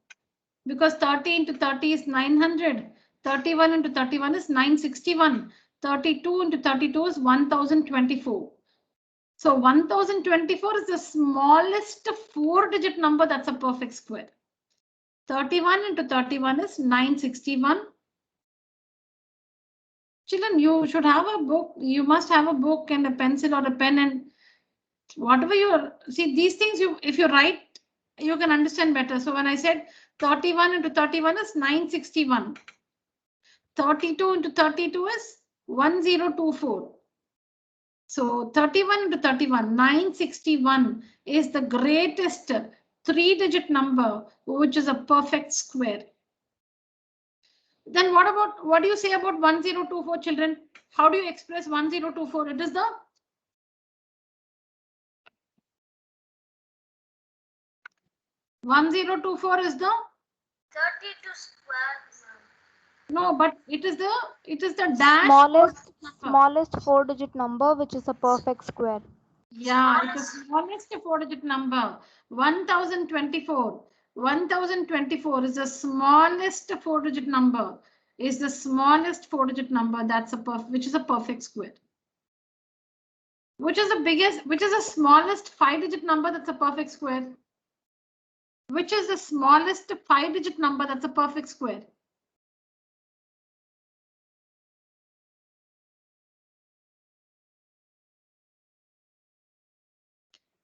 Because 30 into 30 is 900. 31 into 31 is 961. 32 into 32 is 1024. So 1024 is the smallest 4-digit number that's a perfect square. 31 into 31 is 961. Children, you should have a book. You must have a book and a pencil or a pen, and whatever you see, these things, if you write, you can understand better. So when I said 31 into 31 is 961. 32 into 32 is 1024. So 31 into 31, 961 is the greatest 3-digit number, which is a perfect square. Then what do you say about 1024, children? How do you express 1024? It is the 1024 is the 32 square. no, but it is the dash Smallest 4-digit number, which is a perfect square. Yeah, it's the smallest 4-digit number. 1024. 1024 is the smallest 4-digit number. Is the smallest 4-digit number. That's a which is a perfect square. Which is the biggest? Which is the smallest 5-digit number? That's a perfect square. Which is the smallest 5-digit number? That's a perfect square.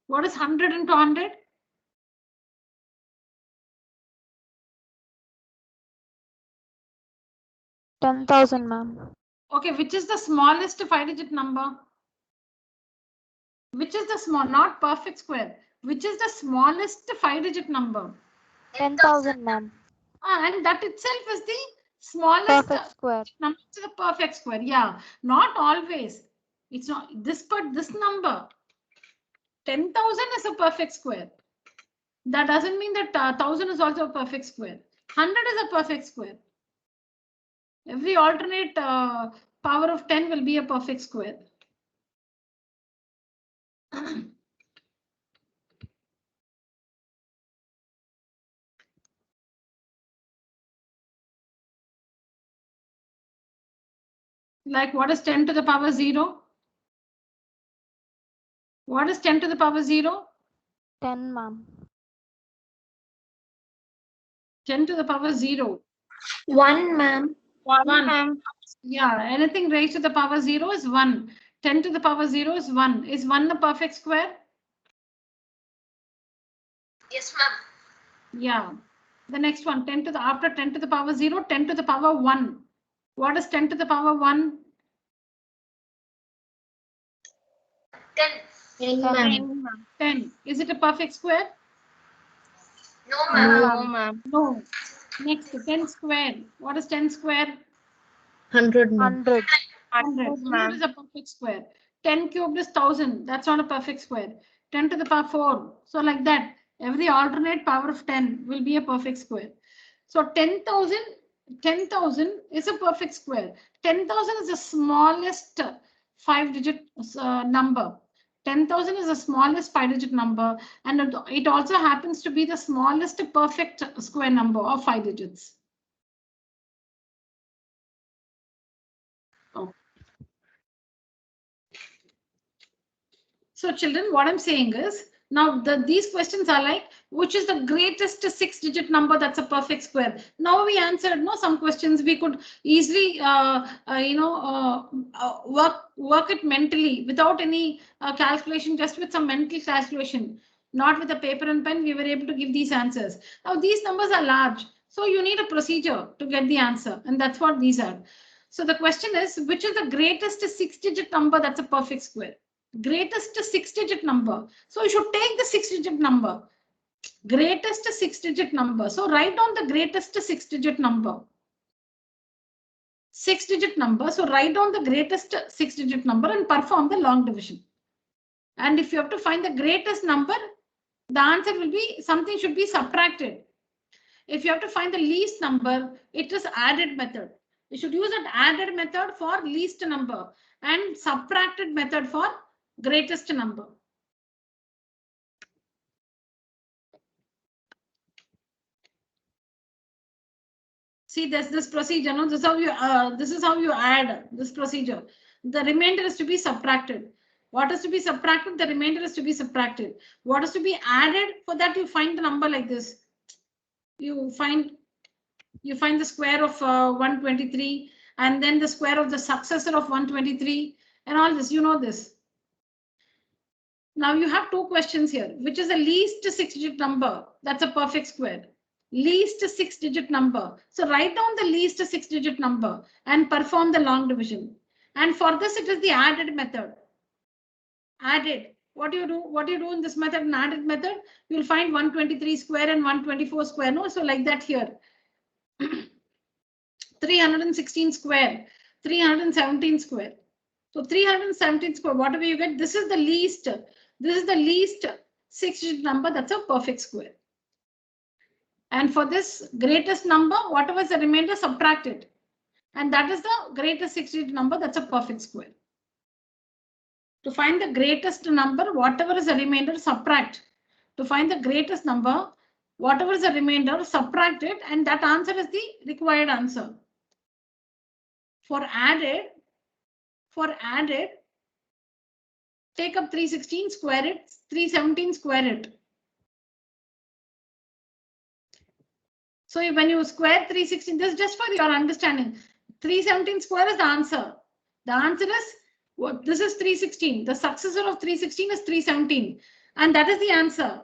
What is 100 into 100? 10,000, ma'am. Okay, which is the smallest 5-digit number? Which is the small, not perfect square. Which is the smallest 5-digit number? 10,000, ma'am. And that itself is the smallest Perfect square. number to the perfect square. Yeah, not always. It's not this, but this number 10,000 is a perfect square. That doesn't mean that 1,000 is also a perfect square. 100 is a perfect square. Every alternate power of 10 will be a perfect square. Like what is 10 to the power 0? What is 10 to the power 0? 10, ma'am. 10 to the power 0. 1, ma'am. 1, 1. ma'am. Yeah, anything raised to the power 0 is 1. 10 to the power 0 is 1. Is 1 the perfect square? Yes, ma'am. Yeah. The next one, 10 to the after 10 to the power 0, 10 to the power 1. What is 10 to the power 1? 10. 10, ma'am. 10, ma'am. 10. Is it a perfect square? No, ma'am. No, ma'am. No. Next, 10 square. What is 10 square? 100, ma'am. 100. 100. 100 ma'am. is a perfect square. 10 cubed is 1000. That's not a perfect square. 10 to the power 4. So like that, every alternate power of 10 will be a perfect square. So 10,000 is a perfect square. 10,000 is the smallest 5-digit number. 10,000 is the smallest 5-digit number, and it also happens to be the smallest perfect square number of 5 digits. Oh. So children, what I'm saying is, now these questions are like, which is the greatest 6-digit number that's a perfect square? Now we answered some questions. We could easily work it mentally without any calculation, just with some mental calculation, not with a paper and pen. We were able to give these answers. Now these numbers are large, so you need a procedure to get the answer, and that's what these are. So the question is, which is the greatest 6-digit number that's a perfect square? Greatest 6-digit number. So you should take the 6-digit number. Greatest 6-digit number. So write down the greatest 6-digit number. 6-digit number. So write down the greatest 6-digit number and perform the long division. And if you have to find the greatest number, the answer will be something should be subtracted. If you have to find the least number, it is added method. You should use an added method for least number and subtracted method for greatest number. See, there's this procedure. No, this is how you add this procedure. The remainder is to be subtracted. What is to be subtracted? The remainder is to be subtracted. What is to be added? For that, you find the number like this. You find the square of 123, and then the square of the successor of 123, and all this. You know this. Now you have two questions here. Which is the least 6-digit number? That's a perfect square. Least 6-digit number. So write down the least 6-digit number and perform the long division. And for this, it is the added method. Added. What do you do? What do you do in this method? An added method, you'll find 123 square and 124 square. No, so like that here. 316 square, 317 square. So 317 square, whatever you get, this is the least. This is the least 6-digit number. That's a perfect square. And for this greatest number, whatever is the remainder, subtract it. And that is the greatest 6-digit number. That's a perfect square. To find the greatest number, whatever is the remainder, subtract. To find the greatest number, whatever is the remainder, subtract it, and that answer is the required answer. For added, take up 316, square it, 317, square it. So when you square 316, this is just for your understanding. 317 square is the answer. The answer is what? This is 316. The successor of 316 is 317, and that is the answer.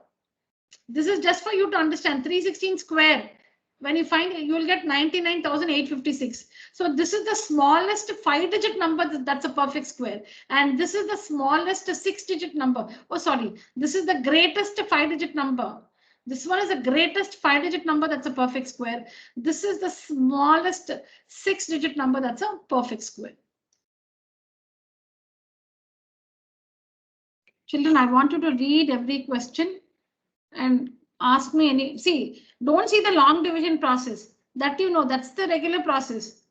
This is just for you to understand. 316 square. When you find it, you will get 99,856. So this is the smallest 5-digit number. That's a perfect square. And this is the smallest 6-digit number. Oh, sorry. This is the greatest 5-digit number. This one is the greatest 5-digit number. That's a perfect square. This is the smallest 6-digit number. That's a perfect square. Children, I want you to read every question and ask me any. See, don't see the long division process. That you know, that's the regular process.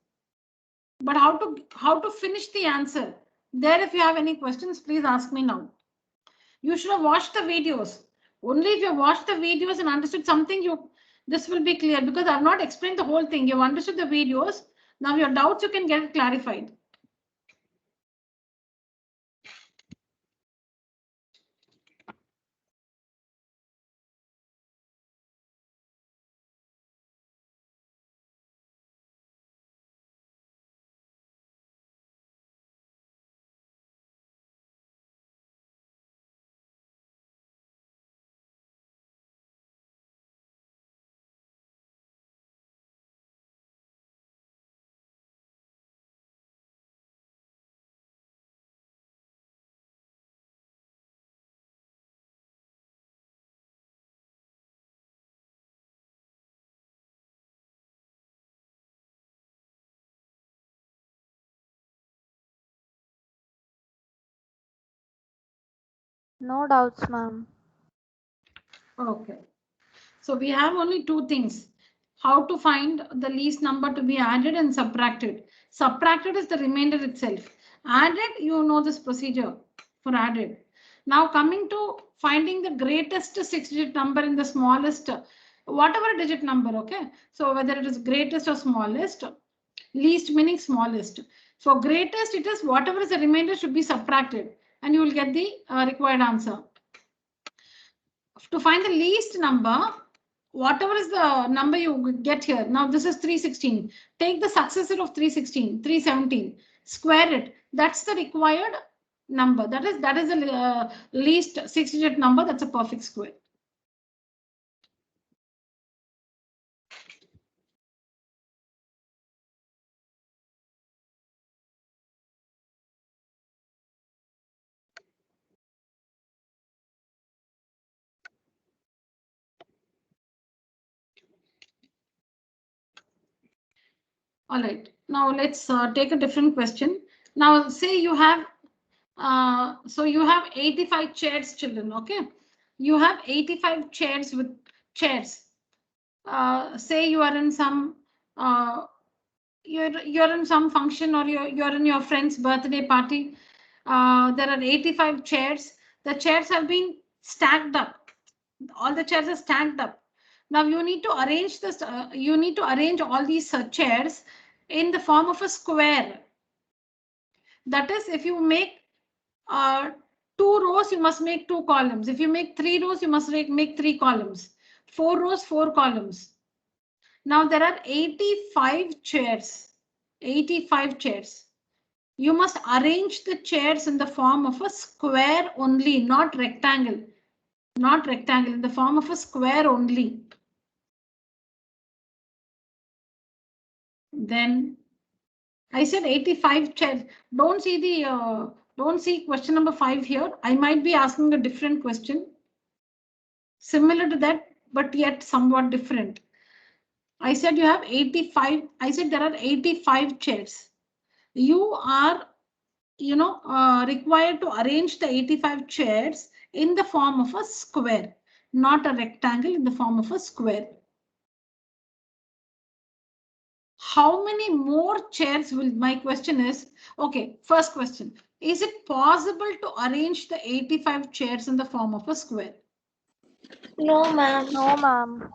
But how to finish the answer? There, if you have any questions, please ask me now. You should have watched the videos. Only if you watched the videos and understood something, this will be clear, because I've not explained the whole thing. You've understood the videos. Now your doubts you can get clarified. No doubts, ma'am. Okay. So we have only two things. How to find the least number to be added and subtracted. Subtracted is the remainder itself. Added, you know this procedure for added. Now coming to finding the greatest 6-digit number in the smallest, whatever digit number, okay? So whether it is greatest or smallest, least meaning smallest. For greatest, it is whatever is the remainder should be subtracted, and you will get the required answer. To find the least number, whatever is the number you get here. Now this is 316. Take the successor of 316, 317, square it. That's the required number. That is the least 6-digit number. That's a perfect square. All right. Now let's take a different question. Now say you have so you have 85 chairs, children. Okay, you have 85 chairs with chairs. Say you are in some you're in some function, or you're in your friend's birthday party. There are 85 chairs. The chairs have been stacked up. All the chairs are stacked up. Now you need to arrange this. You need to arrange all these chairs in the form of a square. That is, if you make 2 rows, you must make 2 columns. If you make 3 rows, you must make 3 columns. 4 rows, 4 columns. Now there are 85 chairs. 85 chairs. You must arrange the chairs in the form of a square only, not rectangle. Not rectangle, in the form of a square only. Then I said 85 chairs. Don't see question number 5 here. I might be asking a different question. Similar to that, but yet somewhat different. I said you have 85. I said there are 85 chairs. You are, required to arrange the 85 chairs in the form of a square, not a rectangle, in the form of a square. How many more chairs will, my question is, okay, first question. Is it possible to arrange the 85 chairs in the form of a square? No, ma'am. No, ma'am.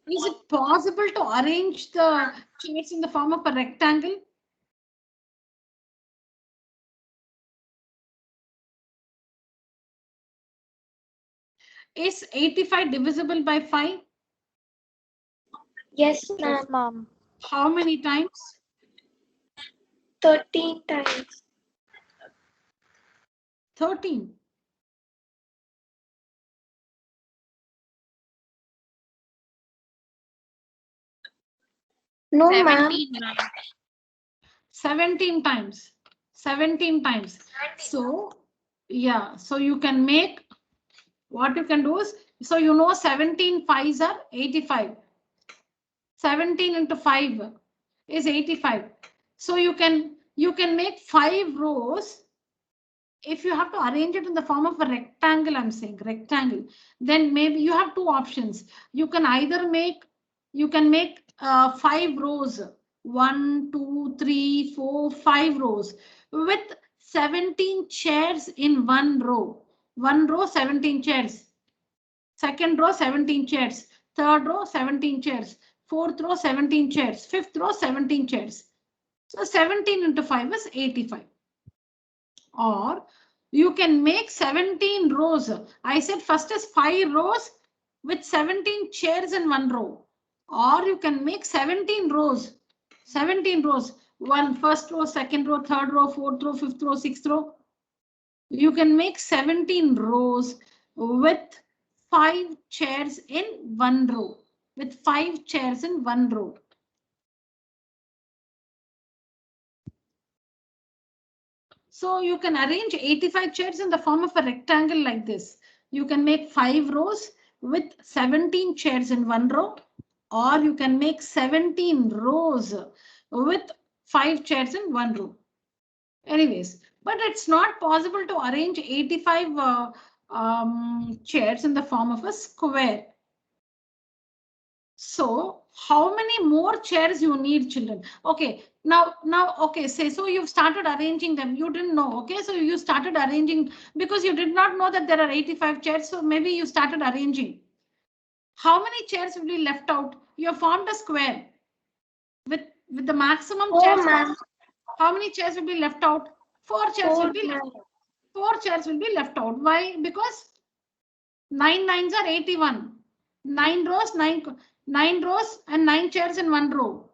Is it possible to arrange the chairs in the form of a rectangle? Is 85 divisible by 5? Yes, ma'am. Yes, ma'am. How many times? 13 times. 13. No, ma'am. 17, ma'am. 17 times. 17 times. So, yeah, so you can make, what you can do is, so you know 17 5s are 85. 17 into 5 is 85. So you can make 5 rows. If you have to arrange it in the form of a rectangle, I'm saying rectangle, then maybe you have two options. You can either make, 5 rows, 1, 2, 3, 4, 5 rows with 17 chairs in one row. One row, 17 chairs. Second row, 17 chairs. Third row, 17 chairs. Fourth row, 17 chairs. Fifth row, 17 chairs. So 17 into 5 is 85. Or you can make 17 rows. I said first is 5 rows with 17 chairs in one row. Or you can make 17 rows. 17 rows. One first row, second row, third row, fourth row, fifth row, sixth row. You can make 17 rows with 5 chairs in one row. With 5 chairs in one row. So you can arrange 85 chairs in the form of a rectangle like this. You can make 5 rows with 17 chairs in one row, or you can make 17 rows with 5 chairs in one row. Anyways, but it's not possible to arrange 85 chairs in the form of a square. So how many more chairs you need, children? Okay, now, okay, say, so you've started arranging them. You didn't know, okay? So you started arranging because you did not know that there are 85 chairs. So maybe you started arranging. How many chairs will be left out? You have formed a square with the maximum chairs. How many chairs will be left out? 4 chairs will be left out. 4 chairs will be left out. Why? Because 9 nines are 81. 9 rows, 9 rows and 9 chairs in one row.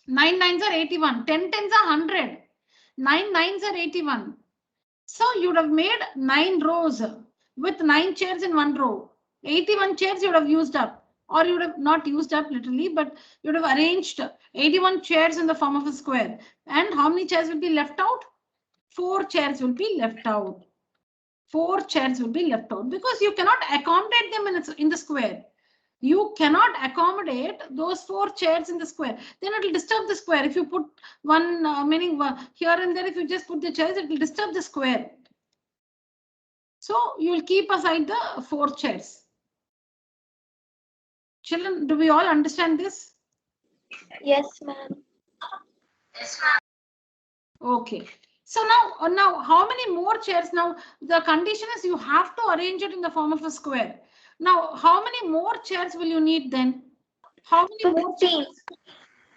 9 nines are 81. 10 tens are 100. 9 nines are 81. So you would have made 9 rows with 9 chairs in one row. 81 chairs you would have used up, or you would have not used up literally, but you would have arranged 81 chairs in the form of a square. And how many chairs will be left out? 4 chairs will be left out. 4 chairs will be left out because you cannot accommodate them in the square. You cannot accommodate those 4 chairs in the square. Then it will disturb the square. If you put one meaning here and there, if you just put the chairs, it will disturb the square. So you will keep aside the 4 chairs. Children, do we all understand this? Yes, ma'am. Yes, ma'am. Okay. So now how many more chairs? Now the condition is you have to arrange it in the form of a square. Now how many more chairs will you need then? How many more chairs?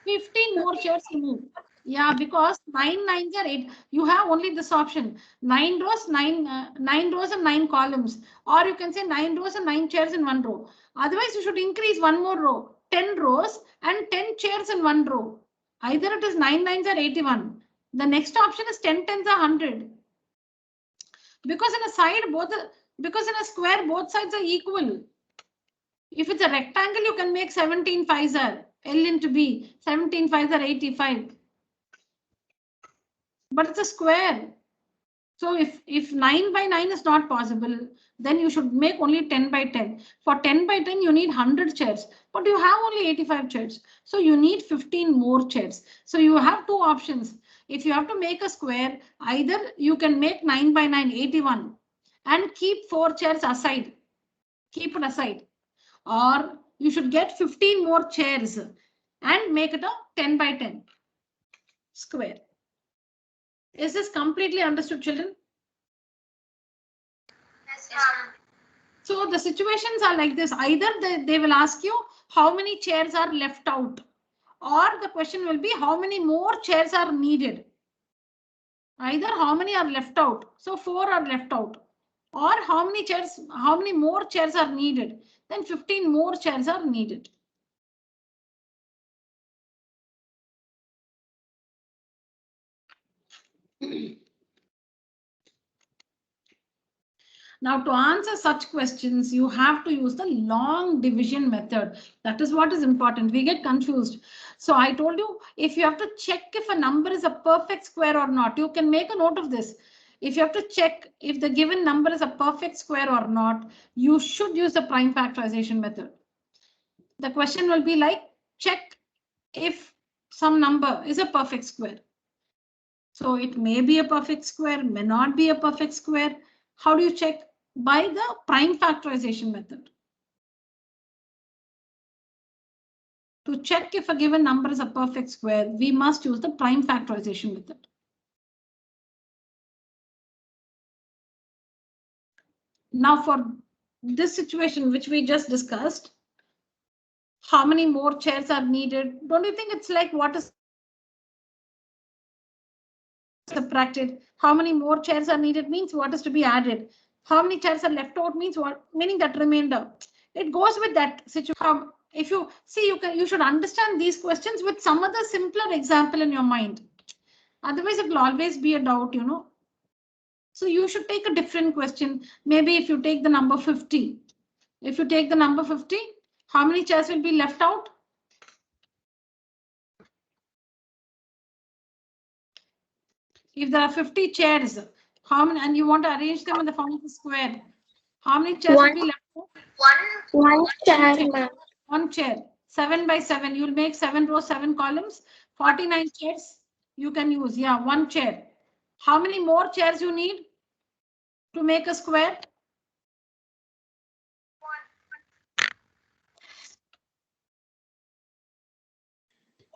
15 more chairs you need. Yeah, because 9 nines are 8. You have only this option: 9 rows, 9 rows and 9 columns, or you can say 9 rows and 9 chairs in one row. Otherwise, you should increase one more row, 10 rows and 10 chairs in one row. Either it is 9 nines or 81. The next option is 10 tens are 100. Because in a square, both sides are equal. If it's a rectangle, you can make 17 5s are L into B. 17 5s are 85. But it's a square. So if 9 by 9 is not possible, then you should make only 10 by 10. For 10 by 10, you need 100 chairs, but you have only 85 chairs. So you need 15 more chairs. So you have two options. If you have to make a square, either you can make 9 by 9, 81, and keep 4 chairs aside. Keep it aside. Or you should get 15 more chairs and make it a 10 by 10 square. Is this completely understood, children? Yes, ma'am. So the situations are like this. Either they will ask you how many chairs are left out, or the question will be how many more chairs are needed. Either how many are left out, so 4 are left out, or how many more chairs are needed, then 15 more chairs are needed. Now, to answer such questions, you have to use the long division method. That is what is important. We get confused. So I told you, if you have to check if a number is a perfect square or not, you can make a note of this. If you have to check if the given number is a perfect square or not, you should use the prime factorization method. The question will be like, check if some number is a perfect square. So it may be a perfect square, may not be a perfect square. How do you check? By the prime factorization method. To check if a given number is a perfect square, we must use the prime factorization method. Now for this situation, which we just discussed, how many more chairs are needed? Don't you think it's like what is subtracted? How many more chairs are needed means what is to be added? How many chairs are left out means what, meaning that remainder. It goes with that situation. If you see, you should understand these questions with some other simpler example in your mind. Otherwise, it will always be a doubt, you know. So you should take a different question. Maybe if you take the number 50, if you take the number 50, how many chairs will be left out? If there are 50 chairs, how many, and you want to arrange them in the form of a square, how many chairs will be left out? One chair, ma'am. One chair, 7 by 7. You'll make 7 rows, 7 columns, 49 chairs you can use. Yeah, one chair. How many more chairs you need to make a square?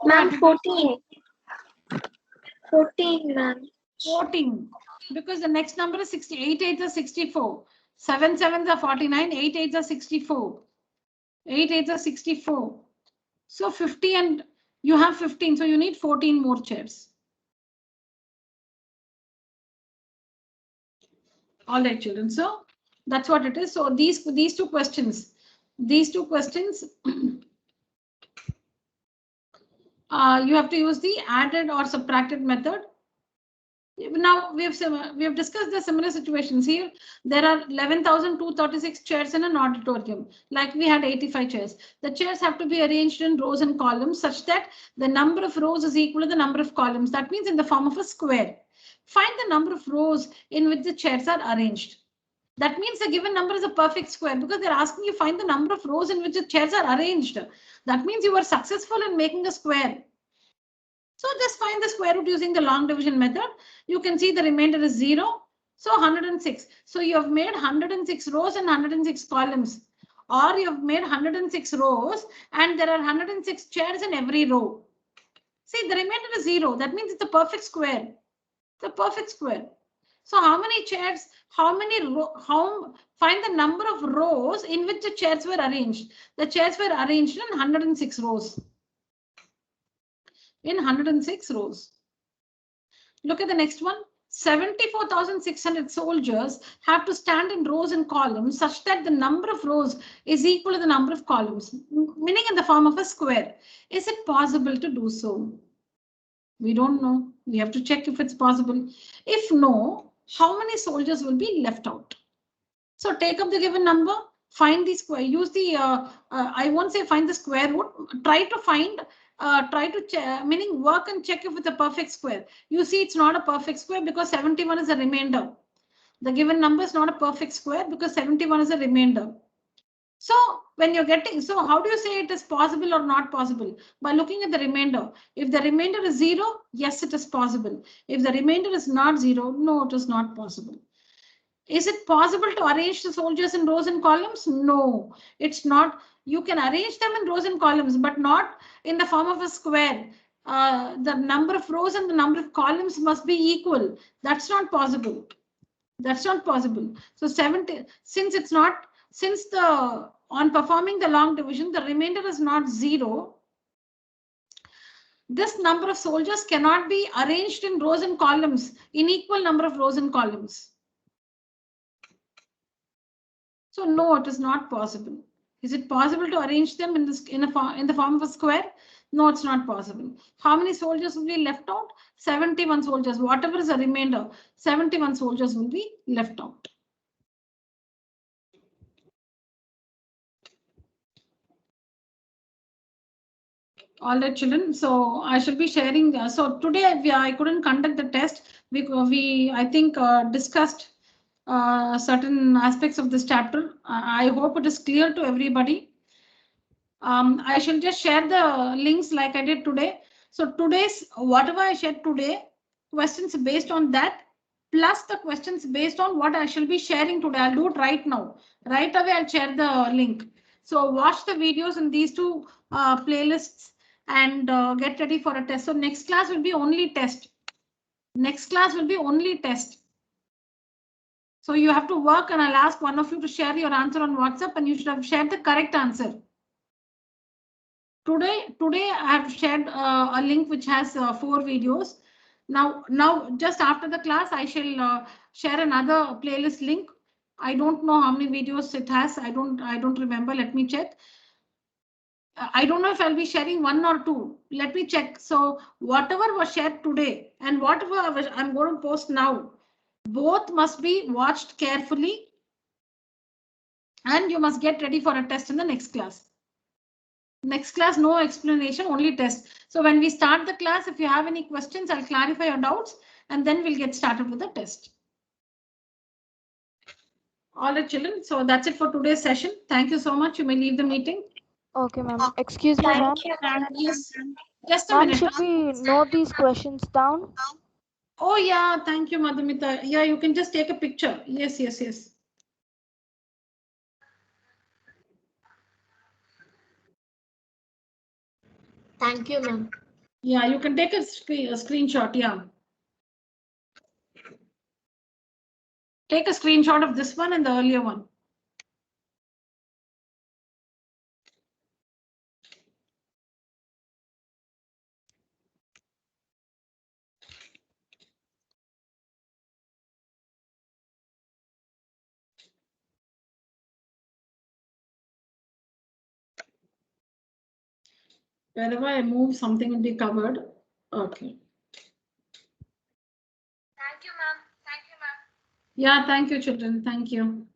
Ma'am, 14. 14, ma'am. 14. Because the next number is 68. 8 is 64. 7 7s are 49. 8 8s are 64. 8 8s are 64. So 50 and you have 15. So you need 14 more chairs. All right, children. So that's what it is. So these two questions, you have to use the added or subtracted method. Now we have discussed the similar situations here. There are 11,236 chairs in an auditorium. Like we had 85 chairs. The chairs have to be arranged in rows and columns such that the number of rows is equal to the number of columns. That means in the form of a square. Find the number of rows in which the chairs are arranged. That means the given number is a perfect square because they're asking you find the number of rows in which the chairs are arranged. That means you were successful in making a square. So just find the square root using the long division method. You can see the remainder is 0. So 106. So you have made 106 rows and 106 columns. Or you have made 106 rows and there are 106 chairs in every row. See, the remainder is 0. That means it's a perfect square. It's a perfect square. So how many chairs, find the number of rows in which the chairs were arranged. The chairs were arranged in 106 rows. In 106 rows. Look at the next one. 74,600 soldiers have to stand in rows and columns such that the number of rows is equal to the number of columns, meaning in the form of a square. Is it possible to do so? We don't know. We have to check if it's possible. If no, how many soldiers will be left out? So take up the given number, find the square, use the, I won't say find the square root, try to find, meaning work and check if it's a perfect square. You see it's not a perfect square because 71 is a remainder. The given number is not a perfect square because 71 is a remainder. So when you're getting, so how do you say it is possible or not possible? By looking at the remainder. If the remainder is 0, yes, it is possible. If the remainder is not 0, no, it is not possible. Is it possible to arrange the soldiers in rows and columns? No, it's not. You can arrange them in rows and columns, but not in the form of a square. the number of rows and the number of columns must be equal. That's not possible. That's not possible. So 70, since it's not, since the, on performing the long division, the remainder is not 0. This number of soldiers cannot be arranged in rows and columns, in equal number of rows and columns. So no, it is not possible. Is it possible to arrange them in this in the form of a square? No, it's not possible. How many soldiers will be left out? 71 soldiers. Whatever is the remainder, 71 soldiers will be left out. All right, children. So I shall be sharing. So today I couldn't conduct the test. We I think discussed certain aspects of this chapter. I hope it is clear to everybody. I shall just share the links like I did today. So today's whatever I shared today, questions based on that, plus the questions based on what I shall be sharing today. I'll do it right now. Right away, I'll share the link. So watch the videos in these two playlists and get ready for a test. So next class will be only test. Next class will be only test. So you have to work, and I'll ask one of you to share your answer on WhatsApp, and you should have shared the correct answer. Today I have shared a link which has 4 videos. Now just after the class, I shall share another playlist link. I don't know how many videos it has. I don't remember. Let me check. I don't know if I'll be sharing 1 or 2. Let me check. So whatever was shared today and whatever I'm going to post now, both must be watched carefully. And you must get ready for a test in the next class. Next class, no explanation, only test. So when we start the class, if you have any questions, I'll clarify your doubts and then we'll get started with the test. All right, children. So that's it for today's session. Thank you so much. You may leave the meeting. Okay, ma'am. Excuse me, ma'am. Yes. Just a Ma'am, minute. should we note these questions down? Oh, yeah. Thank you, Madhumita. Yeah, you can just take a picture. Yes, yes, yes. Thank you, ma'am. Yeah, you can take a screenshot. Yeah. Take a screenshot of this one and the earlier one. Wherever I move, something will be covered. Okay. Thank you, ma'am. Thank you, ma'am. Yeah, thank you, children. Thank you.